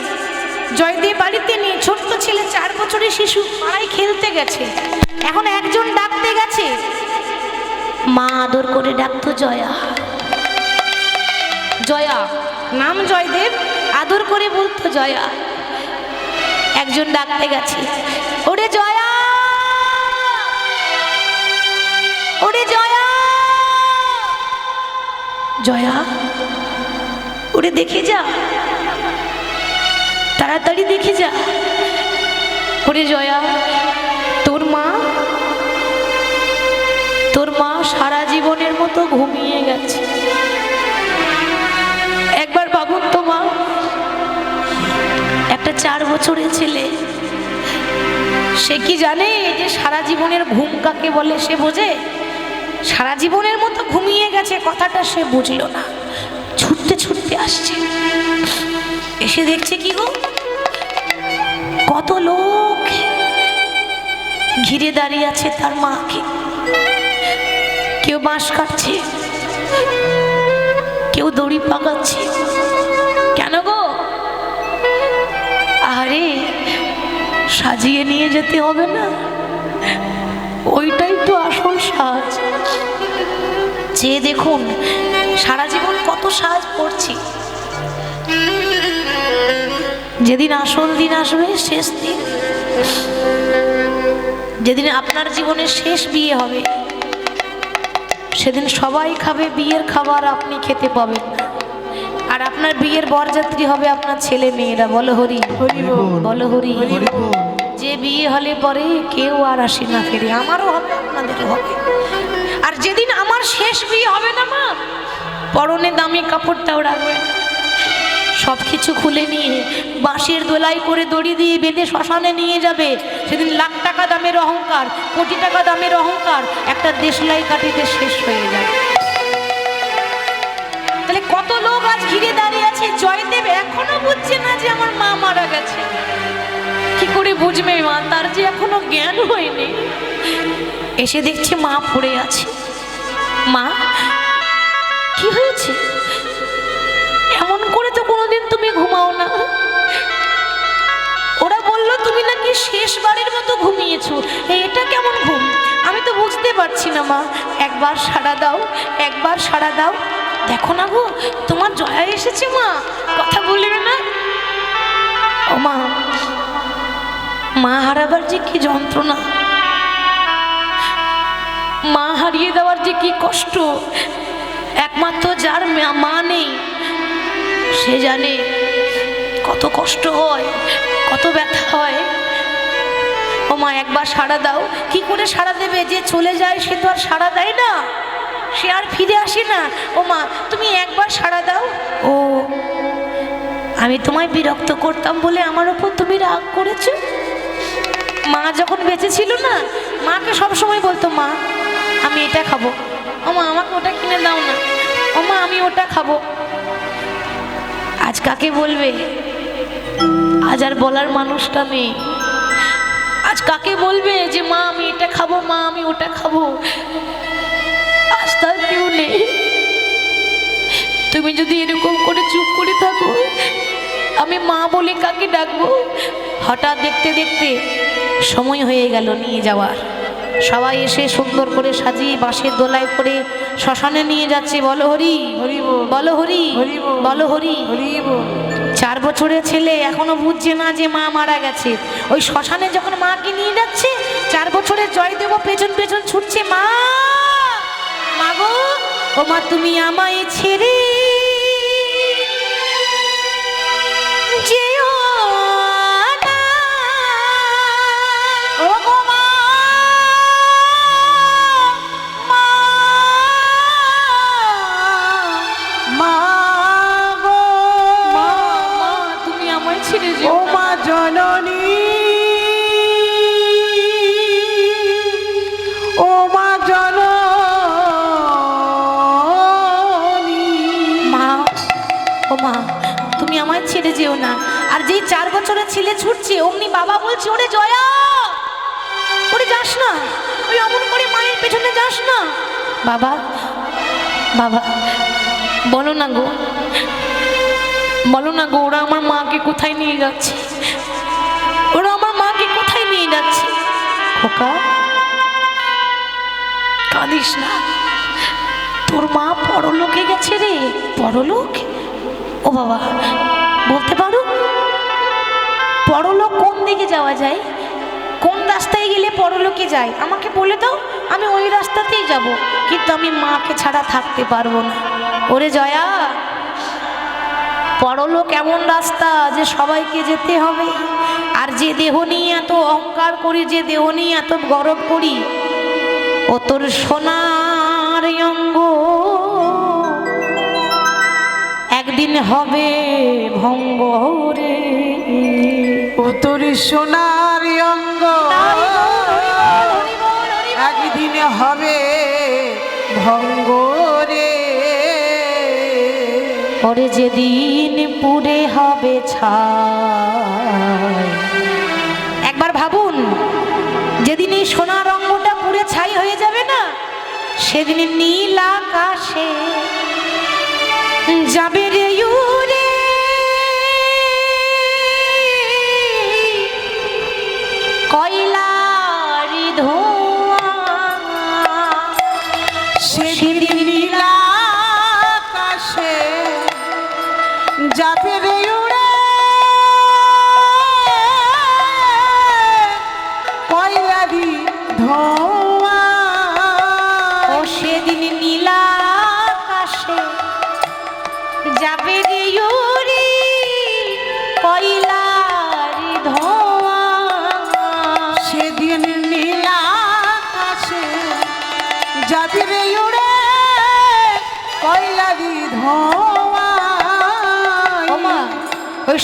জয়দেব বাড়িতে নেই, ছোট্ট ছেলে 4 বছরের শিশু পাড়ায় খেলতে গেছে। এখন একজন ডাকতে গেছে, মা আদর করে ডাকতো জয়া। জয়া নাম জয়দেব, আদর করে বলতো জয়া। একজন ডাকতে গেছে, ওরে জয়া, ওরে জয়া, জয়া, ওরে দেখে যা, তাড়াতাড়ি দেখে যা। ওরে জয়া, তোর মা সারা জীবনের মতো ঘুমিয়ে গেছে। একবার ভাবুন তো মা, একটা 4 বছরের ছেলে, সে কি জানে যে সারা জীবনের ঘুম কাকে বলে? সে বোঝে? সারা জীবনের মতো ঘুমিয়ে গেছে কথাটা সে বুঝলো না। ছুটতে ছুটতে আসছে, এসে দেখছে কি গো, কত লোক ঘিরে দাঁড়িয়ে আছে তার মাকে। কেউ বাঁশ কাটছে, কেউ দড়ি পাকাচ্ছে। কেন গো? আরে সাজিয়ে নিয়ে যেতে হবে না? ওইটাই তো আসল সাজ। চেয়ে দেখুন সারা জীবন কত সাজ করছি, যেদিন আসল দিন আসবে, শেষ দিন, যেদিন আপনার জীবনের শেষ বিয়ে হবে, সেদিন সবাই খাবে বিয়ের খাবার, আপনি খেতে পাবেন না। আর আপনার বিয়ের বরযাত্রী হবে আপনার ছেলে মেয়েরা। বলো হরি হরি বল, বলো হরি হরি বল। যে বিয়ে হলে পরে কেউ আর আসে না ফিরে, আমারও হবে আপনাদেরও হবে। আর যেদিন আমার শেষ বিয়ে হবে না মা, পরনে দামি কাপড়টাও রাখবে না। সব কিছু খুলে নিয়ে বাঁশের দোলাই করে দড়ি দিয়ে বেঁধে শ্মশানে নিয়ে যাবে। সেদিন লাখ টাকা দামের অহংকার, কোটি টাকা দামের অহংকার একটা দেশলাই কাঠিতে শেষ হয়ে যাবে। তাহলে কত লোক আজ ঘিরে দাঁড়িয়ে আছে, জয়দেব এখনো বুঝছে না যে আমার মা মারা গেছে। কি করে বুঝবে মা? তার যে এখনো জ্ঞান হয়নি। এসে দেখছে মা পড়ে আছে। মা কি হয়েছে? এমন করে তো কোনোদিন তুমি ঘুমাও না। ওরা বললো তুমি নাকি শেষবারের মতো ঘুমিয়েছো। এটা কেমন ঘুম? আমি তো বুঝতে পারছি না মা। একবার সাড়া দাও, একবার সাড়া দাও। দেখো না গো, তোমার জয়া এসেছে মা, কথা বলবে না? ও মা, মা হারাবার যে কি যন্ত্রণা, মা হারিয়ে দেওয়ার যে কি কষ্ট। একমাত্র যার মা নেই সে জানে কত কষ্ট হয়, কত ব্যথা হয়। ও মা, একবার সাড়া দাও। কি করে সাড়া দেবে? যে চলে যায় সে তো আর সাড়া দেয় না, সে আর ফিরে আসে না। ও মা, তুমি একবার সাড়া দাও। ও, আমি তোমায় বিরক্ত করতাম বলে আমার ওপর তুমি রাগ করেছো? মা যখন বেঁচে ছিল না, মাকে সবসময় বলতো মা আমি এটা খাবো, ও মা আমাকে ওটা কিনে দাও না, ও মা আমি ওটা খাবো। আজ কাকে বলবে? আজ আর বলার মানুষটা নেই। আজ কাকে বলবে যে মা আমি এটা খাবো, মা আমি ওটা খাবো? আজ তার কেউ নেই। তুমি যদি এরকম করে চুপ করে থাকো, আমি মা বলে কাকে ডাকবো? হঠাৎ দেখতে দেখতে সময় হয়ে গেল নিয়ে যাওয়ার। সবাই এসে সুন্দর করে সাজিয়ে বাঁশের দোলায় করে শ্মশানে নিয়ে যাচ্ছে। বলো হরি, বলো হরি, বলো হরি। 4 বছরের ছেলে এখনো বুঝছে না যে মা মারা গেছে। ওই শ্মশানে যখন মাকে নিয়ে যাচ্ছে, 4 বছরের জয়দেব পেছন পেছন ছুটছে, মা মা গো, ও মা তুমি আমায় ছেড়ে যেও না। ও গো মা, মা, মা গো, মা, মা তুমি আমায় ছেড়ে যেও ও না। মা জননী, ও মা জননী। মা, ও মা তুমি আমায় ছেড়ে যেও না। আর যেই 4 বছরের ছেলে ছুটছে, অমনি বাবা বলছে ওরে জয়া, ওরে যাস না, ওই অমন করে মায়ের পেছনে যাস না। বাবা, বাবা বলো না গো, বলো না গো, ওরা আমার মাকে কোথায় নিয়ে যাচ্ছে? ওরা আমার মাকে কোথায় নিয়ে যাচ্ছে? খোকা কাঁদিস না, তোর মা পরলোকে গেছে রে। পরলোক? ও বাবা, বলতে পারো পরলোক কোন দিকে যাওয়া যায়? কোন রাস্তায় গেলে পরলোকে যায়? আমাকে বলে দাও, আমি ওই রাস্তাতেই যাব। কিন্তু আমি মাকে ছাড়া থাকতে পারবো না। ওরে জয়া, পরলোক এমন রাস্তা যে সবাইকে যেতে হবে। আর যে দেহ নিয়ে এত অহংকার করি, যে দেহ নিয়ে এত গর্ব করি, ও তোর সোনার অঙ্গ একদিন হবে ভঙ্গ রে। ও তোর সোনার অঙ্গ একদিন হবে ভঙ্গ রে। ওরে যেদিন পুড়ে হবে ছাই। একবার ভাবুন, যেদিন এই সোনার অঙ্গটা পুড়ে ছাই হয়ে যাবে না, সেদিন নীল আকাশে যাবে রে উড়ে কয়লারি ধোঁয়া। সেদিন নীল আকাশে যাবে রে উড়ে কয়লারি ধোঁয়া। ও সেদিন নীল আকাশে যাবে রে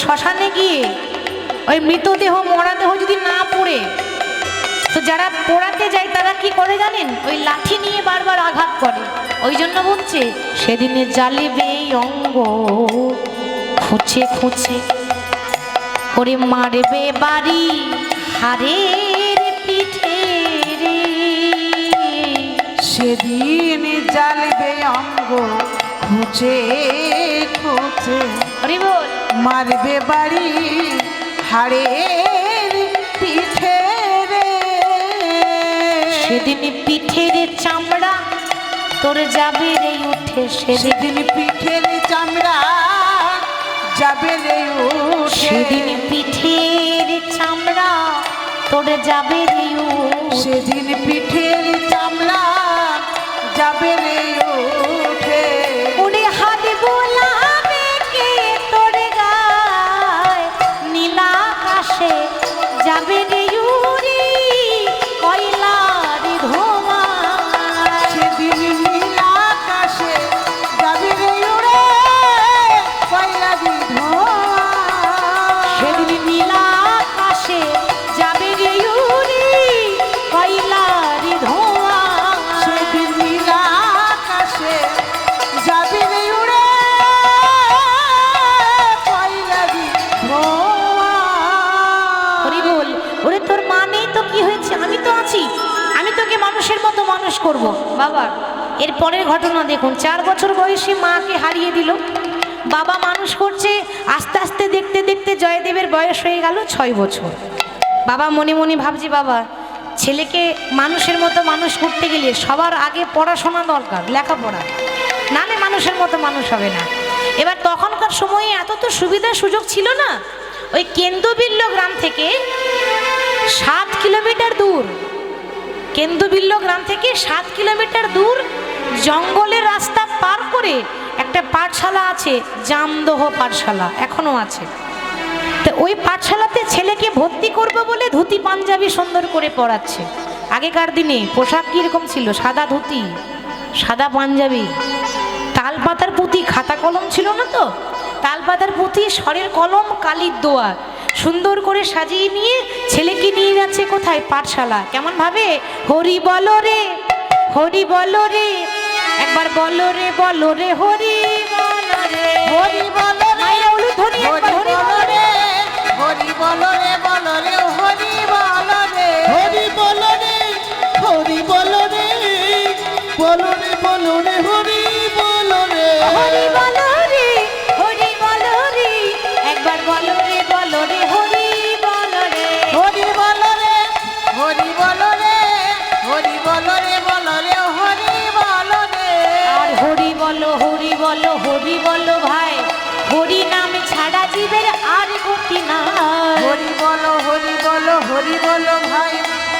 শ্মশানে গিয়ে ওই মৃতদেহ মরা দেহ যদি না পড়ে, তো যারা পোড়াতে যায় তারা কি করে জানেন? ওই লাঠি নিয়ে বারবার আঘাত করে। ওই জন্য বলছে সেদিনে জ্বালিবে অঙ্গ খুঁচে খুঁচে, ওরে মারবে বাড়ি হারের পিঠে রে। সেদিন জ্বালবে অঙ্গ খুঁজে খুঁজে, হরি বল। মারবে বাড়ি হাড়ের পিঠে রে। সেদিন পিঠের চামড়া তোর যাবে রে উঠে, সেদিন পিঠের চামড়া যাবে রে উঠে। সেদিন পিঠের চামড়া তোর যাবে রে উঠে। সেদিন পিঠের চামড়া যাবে রে উঠে। ওরে হাত বোলাবে কে তোর গায়, নীলা আকাশে যাবে রে উড়ি কয়লার ধোঁয়া। সেদিন নীল আকাশে যাবে রে উড়ে কয়লারি ধোঁয়া। সেদিন নীলা আকাশে যাবে রে উড়ি কয়লার ধোঁয়া। সেদিন নীল আকাশে যাবে রে উড়ে কয়লারি ধোঁয়া। হরি বল। ওরে তোর মা নেই তো কি হয়েছে, আমি তো আছি, আমি তোকে মানুষের মতো মানুষ করব। বাবা এর পরের ঘটনা দেখুন, 4 বছর বয়সে মাকে হারিয়ে দিল। বাবা মানুষ করছে, আস্তে আস্তে দেখতে দেখতে জয়দেবের বয়স হয়ে গেল 6 বছর। বাবা মনে মনে ভাবছে, বাবা ছেলেকে মানুষের মতো মানুষ করতে গেলে সবার আগে পড়াশোনা দরকার, লেখাপড়া, নালে মানুষের মতো মানুষ হবে না। এবার তখনকার সময়ে এত তো সুবিধার সুযোগ ছিল না। ওই কেন্দুবিল্ল গ্রাম থেকে 7 কিলোমিটার দূর, কেন্দুবিল্ল গ্রাম থেকে 7 কিলোমিটার দূর জঙ্গলের রাস্তা পার করে একটা পাঠশালা আছে, জামদহ পাঠশালা, এখনো আছে। তো ওই পাঠশালাতে ছেলেকে ভর্তি করবো বলে ধুতি পাঞ্জাবি সুন্দর করে পড়াচ্ছে। আগেকার দিনে পোশাক কীরকম ছিল? সাদা ধুতি, সাদা পাঞ্জাবি, তালপাতার পুঁথি, খাতা কলম ছিল না তো, তালপাতার পুঁথি, স্বরের কলম, কালির দোয়া, সুন্দর করে সাজিয়ে নিয়ে ছেলেকে নিয়ে যাচ্ছে কোথায়? পাঠশালা। কেমন ভাবে? হরি বলো রে, হরি বলো রে, একবার বলো রে, বলো রে, হরি বলো রে, হরি বলো রে, মায়েরা উলুধ্বনি একবার হরি বলো রে, হরি বলো রে, বলো রে, হরি বলো রে, হরি বলো রে, হরি বলো রে, বলো রে, বলো রে, হরি বলো রে, হরি বলো রে, হরি বলো রে, একবার বলো রে, বলো রে, হরি বলো রে। হরি বলো রে, হরি বলো রে, হরি বলো রে, বলো রে, হরি বলো রে। আর হরি বলো, হরি বলো, হরি বলো ভাই, হরি নাম ছাড়া জীবের আর গতি নাই। হরি বলো, হরি বলো, হরি বলো ভাই,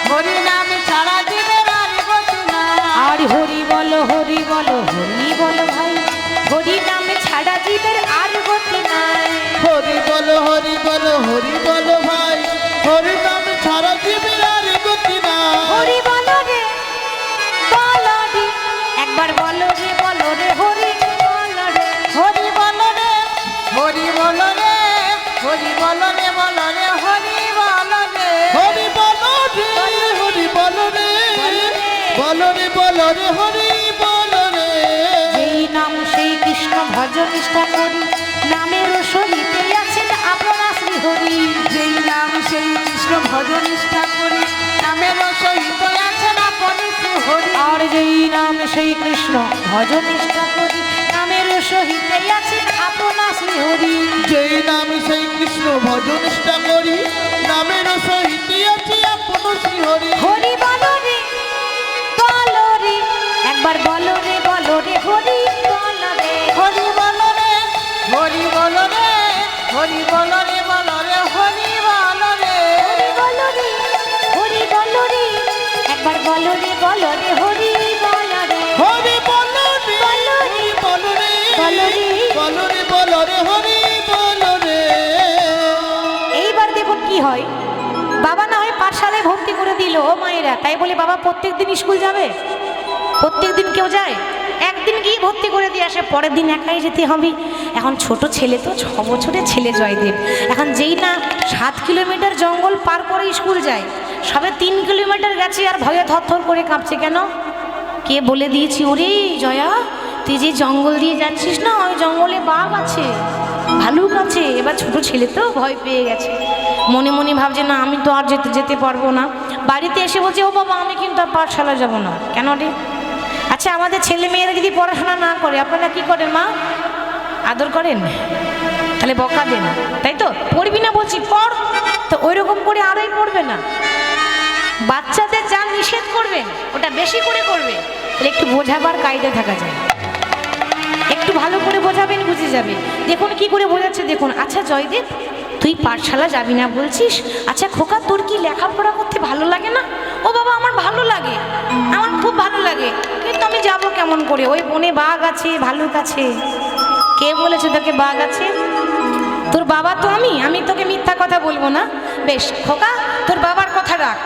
হরি নাম ছাড়া জীবের আর গতি নাই। আর হরি বলো, হরি বলো, হরি বলো ভাই, হরি নাম ছাড়া জীবের আর গতি নাই। হরি বলো, হরি বলো, হরি বলো ভাই, হরি নাম ছাড়া জীবের আর গতি নাই। হরি বলো রে, বলো রে, একবার বলো রে, বলো রে, হরি বলো রে। হরি বলো রে, হরি বলো রে, হরি বলো রে, বলো রে, হরি বলো রে। হরি বলো রে, হরি বলো রে, বলো রে, বলো রে, হরি বলো রে। যেই নাম সেই কৃষ্ণ ভজ নিষ্ঠা করি, নামের সহিতে আছেন আপনা শ্রী হরি। যেই নাম সেই কৃষ্ণ ভজ নিষ্ঠা করি, নামের সহিত আছেন আপনি শ্রী হরি। আর যেই নাম সেই কৃষ্ণ ভজ নিষ্ঠা করি, নামের সহিতে আছেন আপনা শ্রী হরি। যেই নাম সেই কৃষ্ণ ভজন নিষ্ঠা করি, নামের সহিত আছে আপন শ্রী হরি। হরি বলো রে, বলো রে, একবার বলো রে, বলো রে, হরি বলো রে। হরি বলো রে, হরি বলো রে, হরি বলো রে, বলো রে, হরি বলো রে। হরি বলো রে, হরি বলো রে, একবার বলো রে, বলো রে, হরি বলো রে। হরি বলো রে, বলো রে, হরি বলো রে, বলো রে। বলো রে, বলো রে, হরি বলো রে। এইবার দেখুন কি হয়। বাবা না হয় পাঠশালায় ভর্তি করে দিল ও মায়েরা, তাই বলে বাবা প্রত্যেক দিন স্কুল যাবে? প্রত্যেক দিন কেউ যায়? একদিন গিয়ে একাই ভর্তি করে দিয়ে আসে, পরের দিন একাই যেতে হবে। এখন ছোট ছেলে তো, 6 বছরের ছেলে জয়দেব, এখন যেই না 7 কিলোমিটার জঙ্গল পার করে স্কুল যায়, সবে 3 কিলোমিটার গেছে আর ভয়ে থরথর করে কাঁপছে। কেন? কে বলে দিয়েছি, ওরে জয়া তুই যে জঙ্গল দিয়ে যাচ্ছিস না, ওই জঙ্গলে বাঘ আছে, ভালুক আছে। এবার ছোট ছেলে তো ভয় পেয়ে গেছে, মনে মনে ভাবছে না আমি তো আর যেতে পারবো না। বাড়িতে এসে বলছে, ও বাবা আমি কিন্তু আর পাঠশালা যাবো না। কেন রে? আচ্ছা আমাদের ছেলে মেয়েরা যদি পড়াশোনা না করে আপনারা কি করেন মা? আদর করেন? তাহলে বকা দেন, তাই তো? পড়বি না বলছি পড়, তো ওই রকম করে আরই পড়বে না। বাচ্চাদের যা নিষেধ করবেন ওটা বেশি করে করবে, তাহলে একটু বোঝাবার কায়দা থাকা যায়। একটু ভালো করে বোঝাবেন, বুঝে যাবে। দেখুন কি করে বোঝাচ্ছে দেখুন। আচ্ছা জয়দেব তুই পাঠশালা যাবি না বলছিস, আচ্ছা খোকা তোর কি লেখাপড়া করতে ভালো লাগে না? ও বাবা আমার ভালো লাগে, আমার খুব ভালো লাগে, কিন্তু আমি যাবো কেমন করে? ওই বনে বাঘ আছে, ভালুক আছে। কে বলেছে তোকে বাঘ আছে? তোর বাবা তো আমি তোকে মিথ্যা কথা বলবো না। বেশ খোকা তোর বাবার কথা রাখ,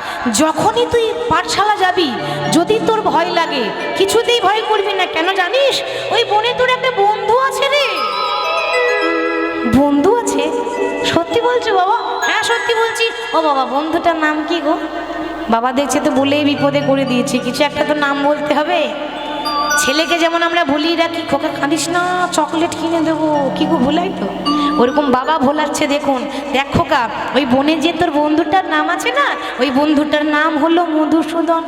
যখনই তুই পাঠশালা যাবি যদি তোর ভয় লাগে কিছুতেই ভয় করবি না। কেন জানিস? ওই বনে তোর একটা বন্ধু আছে রে। বন্ধু আছে? সত্যি বলছো বাবা? হ্যাঁ সত্যি বলছি। ও বাবা বন্ধুটার নাম কি গো? বাবা দেখছে তো বলেই বিপদে করে দিয়েছি, কিছু একটা তো নাম বলতে হবে। ছেলেকে যেমন আমরা ভুলিয়ে রাখি, খোকা কাঁদিস না চকলেট কিনে দেবো, কি গো ভুলাই তো, ওরকম বাবা ভোলাচ্ছে। দেখুন দেখ খোকা, ওই বনে যে তোর বন্ধুটার নাম আছে না, ওই বন্ধুটার নাম হলো মধুসূদন।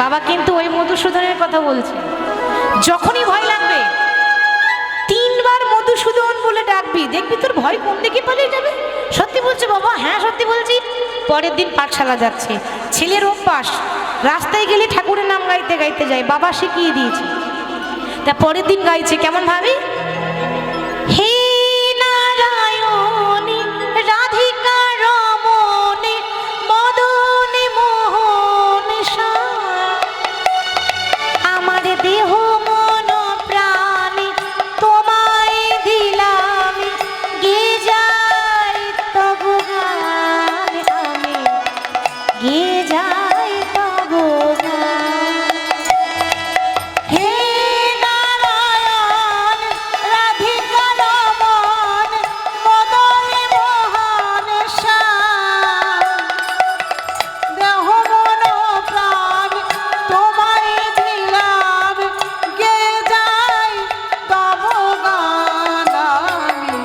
বাবা কিন্তু ওই মধুসূদনের কথা বলছে। যখনই ভয় লাগবে 3 বার মধুসূদন বলে ডাকবি, দেখবি তোর ভয় কোন দিকে পালিয়ে যাবে। সত্যি বলছো বাবা? হ্যাঁ সত্যি বলছি। পরের দিন পাঠশালা যাচ্ছে, ছেলের অভ্যাস রাস্তায় গেলে ঠাকুরের নাম গাইতে গাইতে যায়, বাবা শিখিয়ে দিয়েছে। তা পরের দিন গাইছে কেমন ভাবি, হে নারায়ণী রাধিকা রমণী মদনে মোহন আমার দেহ মন প্রাণী তোমায় দিলাম, গে যাই তবু গান আমি, গে যাই তবু গান। হে নারায়ণ রাধিকা রমণ মদনে মোহন দেহ মন প্রাণ তোমায় দিলাম, গে যাই তব গান আমি,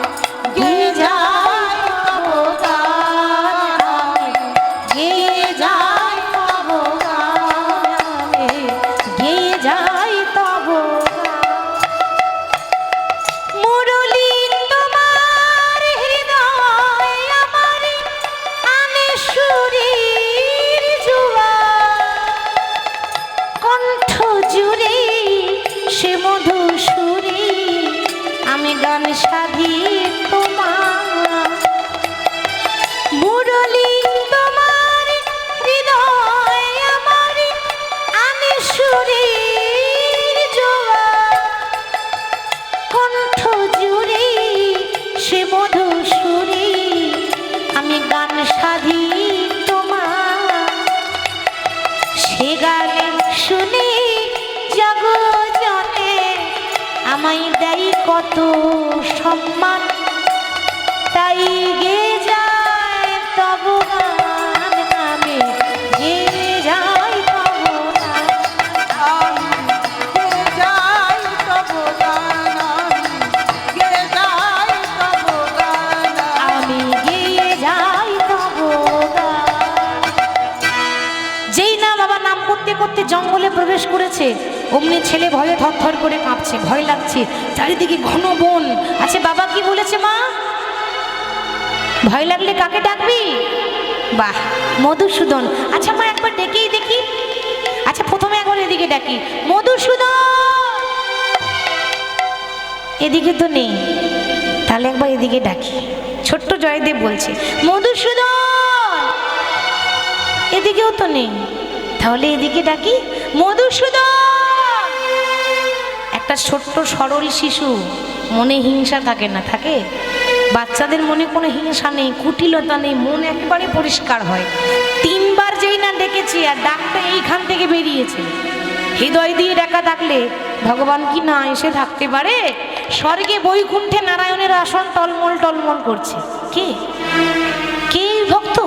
গে যাই তব গান আমি, গে যাই তব গান আমি, গে যাই তব গান। মুরলী তোমার হৃদয় আমার আনে সুরের জোয়ার, কণ্ঠ জুড়ে সে মধু সুরে আমি গান সাধি তোমার। মুরলী তোমার হৃদয় আমার আনে সুরের জোয়ার, কণ্ঠ জুড়ে সে মধু সুরে আমি গান সাধি তোমার। সে গান শুনে জগজনে আমায় দেয় কত সম্মান, তাই গে যায় তব গান আমি, গে যাই তব গান। গে যাই তব গান আমি, গে যাই তব গান আমি গেয়ে যাই তব গান। যেই না বাবা নাম করতে করতে জঙ্গলে প্রবেশ করেছে, অমনি ছেলে ভয়ে থরথর করে কাঁপছে, ভয় লাগছে, চারিদিকে ঘন বন আছে। বাবা কি বলেছে মা? ভয় লাগলে কাকে ডাকবি? বাহ মধুসূদন। আচ্ছা মা একবার ডেকেই দেখি। আচ্ছা প্রথমে একবার এদিকে ডাকি, মধুসূদন। এদিকে তো নেই, তাহলে একবার এদিকে ডাকি। ছোট্ট জয়দেব বলছে মধুসূদন, এদিকেও তো নেই, তাহলে এদিকে ডাকি, মধুসূদন। একটা ছোট্ট সরল শিশু, মনে হিংসা থাকে না? থাকে। বাচ্চাদের মনে কোনো হিংসা নেই, কুটিলতা নেই, মন একেবারে পরিষ্কার হয়। 3 বার যেই না ডেকেছি আর ডাকটা এইখান থেকে বেরিয়েছে, হৃদয় দিয়ে ডাকা ডাকলে ভগবান কি না এসে থাকতে পারে? স্বর্গে বৈকুণ্ঠে নারায়ণের আসন টলমল টলমল করছে। কে কে এই ভক্ত?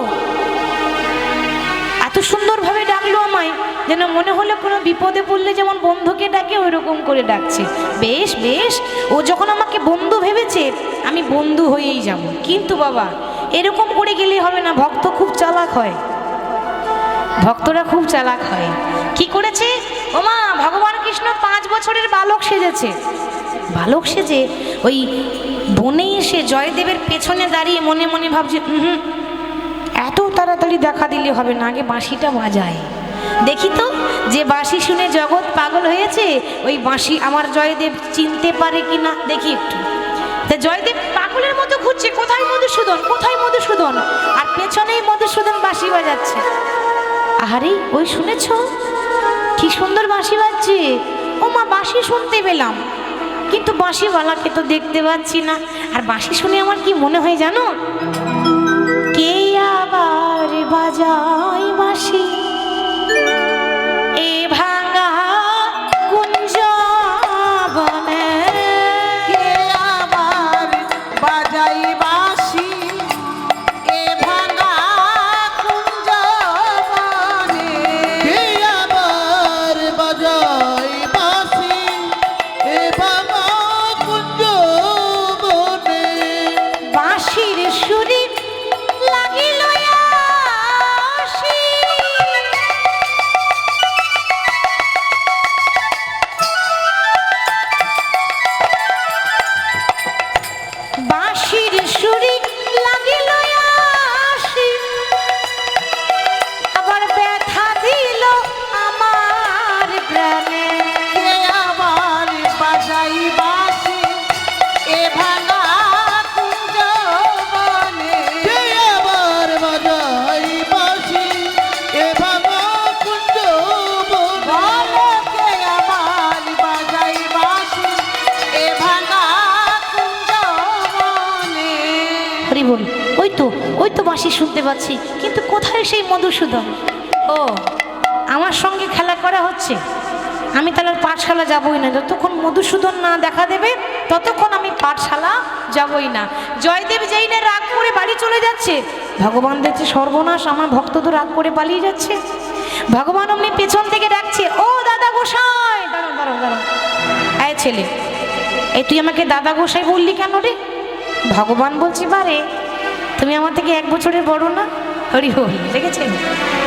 এত সুন্দরভাবে ডাকলো আমায়, যেন মনে হলো কোনো বিপদে পড়লে যেমন বন্ধুকে ডাকে ওই রকম করে ডাকছে। বেশ বেশ, ও যখন আমাকে বন্ধু ভেবেছে আমি বন্ধু হয়েই যাব। কিন্তু বাবা এরকম করে গেলে হবে না, ভক্ত খুব চালাক হয়, ভক্তরা খুব চালাক হয়। কি করেছে? ওমা ভগবান কৃষ্ণ 5 বছরের বালক সেজেছে। বালক সেজে ওই বনে এসে জয়দেবের পেছনে দাঁড়িয়ে মনে মনে ভাবছে, এত তাড়াতাড়ি দেখা দিলে হবে না, আগে বাঁশিটা বাজায় দেখি তো, যে বাঁশি শুনে জগৎ পাগল হয়েছে ওই বাঁশি আমার জয়দেব চিনতে পারে কি না দেখি একটু। তা জয়দেব পাগলের মতো ঘুরছে, কোথায় মধুসূদন, কোথায় মধুসূদন, আর পেছনেই মধুসূদন বাঁশি বাজাচ্ছে। আরে ওই শুনেছ কি সুন্দর বাঁশি বাজছে? ও মা বাঁশি শুনতে পেলাম, কিন্তু বাঁশিওয়ালাকে তো দেখতে পাচ্ছি না। আর বাঁশি শুনে আমার কি মনে হয় জানো? কে আবার বাজায় বাঁশি এ ভাঙা কুঞ্জ বনে, কে আবার বাজাই বাঁশি এ ভাঙা কুঞ্জ বনে। কে আবার বাজায় বাঁশি এ ভাঙা কুঞ্জ বনে। বাঁশির সুরে লাগিল আসি, বাঁশির সুরে লাগিল আসি, আবার ব্যথা দিল আমার প্রাণে। কে আবার বাজাই বাঁশি এ ভাঙা কুঞ্জ বনে। কে আবার বাজায় বাঁশি এ ভাঙা কুঞ্জ বনে। বলো কে আবার বাজাই বাঁশি এ ভাঙা কুঞ্জ বনে। হরি বল, ওই তো বাঁশি শুনতে পাচ্ছি, কিন্তু কোথায় সেই মধুসূদন? ও আমার সঙ্গে খেলা করা হচ্ছে। আমি তাহলে আর পাঠশালা যাবই না, যতক্ষণ মধুসূদন না দেখা দেবে ততক্ষণ আমি পাঠশালা যাবই না। জয়দেব যেই না রাগ করে বাড়ি চলে যাচ্ছে, ভগবান দেখছে সর্বনাশ, আমার ভক্ত তো রাগ করে পালিয়ে যাচ্ছে। ভগবান অমনি পেছন থেকে ডাকছে, ও দাদা গোসাই, দাঁড়াও দাঁড়াও দাঁড়াও, এই ছেলে, এই তুই আমাকে দাদা গোসাই বললি কেন রে? ভগবান বলছি, বারে তুমি আমার থেকে 1 বছরের বড় না? হরি হল, দেখেছেন?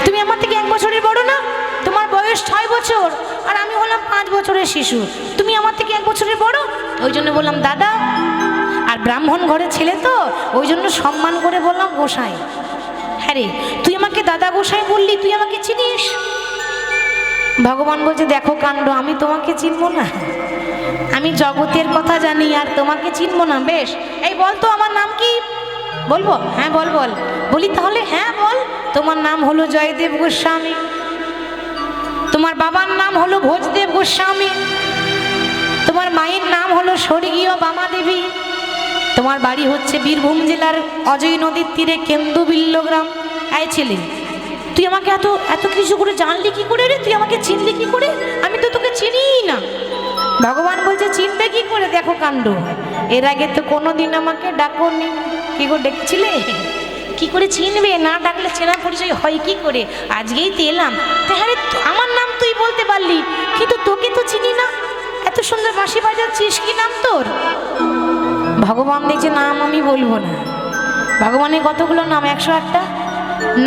তুমি আমার থেকে 1 বছরের বড় না? তোমার বয়স 6 বছর আর আমি হলাম 5 বছরের শিশু, তুমি আমার থেকে 1 বছরের বড়, ওই জন্য বললাম দাদা। আর ব্রাহ্মণ ঘরের ছেলে তো ওই জন্য সম্মান করে বললাম গোসাই। হ্যাঁ রে, তুই আমাকে দাদা গোসাই বললি, তুই আমাকে চিনিস? ভগবান বলছে, দেখো কাণ্ড, আমি তোমাকে চিনবো না? আমি জগতের কথা জানি আর তোমাকে চিনবো না? বেশ, এই বল তো আমার নাম কি? বলবো? হ্যাঁ বল বল। বলি তাহলে, হ্যাঁ বল। তোমার নাম হলো জয়দেব গোস্বামী, তোমার বাবার নাম হলো ভোজদেব গোস্বামী, তোমার মায়ের নাম হলো স্বর্গীয় বামাদেবী, তোমার বাড়ি হচ্ছে বীরভূম জেলার অজয় নদীর তীরে কেন্দুবিল্ল গ্রাম। এই ছেলে, তুই আমাকে এত এত কিছু করে জানলি কি করে রে? তুই আমাকে চিনলি কি করে? আমি তো তোকে চিনিই না। ভগবান বলছে, চিনবে কি করে? দেখো কাণ্ড, এর আগে তো কোনোদিন আমাকে ডাকোনি। কি করে ডেকেছিলে? কি করে চিনবে? না ডাকলে চেনা পরিচয় হয় কি করে? আজকেই তো এলাম। তাহলে আমার নাম তুই বলতে পারলি, কিন্তু তোকে তো চিনি না। এত সুন্দর বাঁশি বাজাচ্ছিস, কি নাম তোর? ভগবান দেখছে নাম আমি বলবো না। ভগবানের কতগুলো নাম, 101টা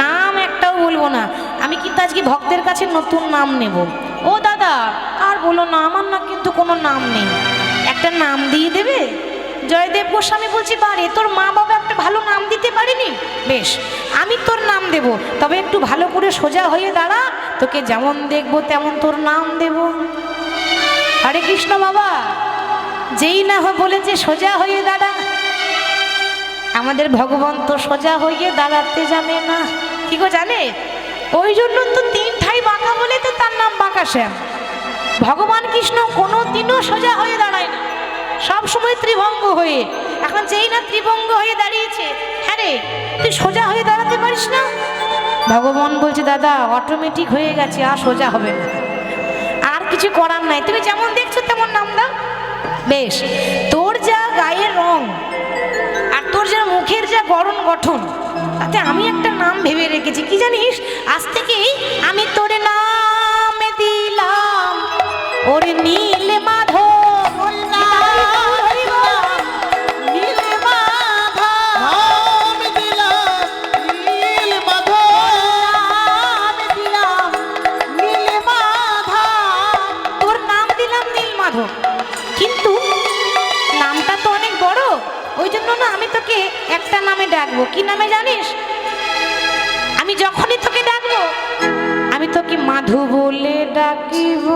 নাম, একটাও বলবো না। আমি কিন্তু আজকে ভক্তের কাছে নতুন নাম নেব। ও দাদা, আর বলো না, আমার না কিন্তু কোনো নাম নেই, একটা নাম দিয়ে দেবে? জয়দেব গোস্বামী বলছি, বারে তোর মা বাবা একটা ভালো নাম দিতে পারেনি? বেশ, আমি তোর নাম দেব, তবে একটু ভালো করে সোজা হয়ে দাঁড়া, তোকে যেমন দেখবো তেমন তোর নাম দেব। হরে কৃষ্ণ বাবা, যেই না বলেছে সোজা হয়ে দাঁড়া, আমাদের ভগবান তো সোজা হয়ে দাঁড়াতে জানে না। কি গো জানে? ওই জন্য তো 3 ঠাই বাঁকা বলে তো তার নাম বাঁকা শ্যাম। ভগবান কৃষ্ণ কোনো দিনও সোজা হয়ে দাঁড়ায় না, সব সময় ত্রিভঙ্গ হয়ে। এখন যেই না ত্রিভঙ্গ হয়ে দাঁড়িয়েছে, হ্যাঁ রে তুই সোজা হয়ে দাঁড়াতে পারিস না? ভগবান বলছে, দাদা অটোমেটিক হয়ে গেছে, আর সোজা হবে না। আর কিছু করার নাই, তুমি যেমন দেখছো তেমন নাম দাও। বেশ, তোর যা গায়ের রং আর তোর যা মুখের যা গড়ন গঠন, তাতে আমি একটা নাম ভেবে রেখেছি, কি জানিস? আজ থেকেই আমি তোর নাম দিলাম ওরে নীল মাধব। নাম দিলাম নীল মাধব। তোর নাম দিলাম নীল মাধব, কিন্তু নামটা তো অনেক বড়, ওই জন্য না আমি তোকে একটা নামে ডাকবো। কি নামে জানিস? আমি যখনই তোকে ডাকবো আমি তোকে মাধু বলে ডাকিব,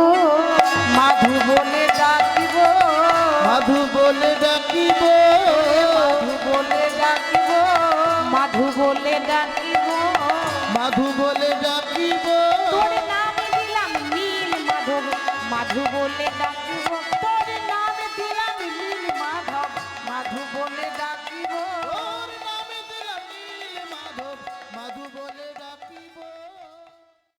মাধু বলে ডাকিব, মাধু বলে ডাকিব, মাধু বলে ডাকিব, মাধু বলে ডাকিব। মাধু বলে ডাকিব। তোর নামে দিলাম নীল মাধব, মাধু বলে ডাকিব।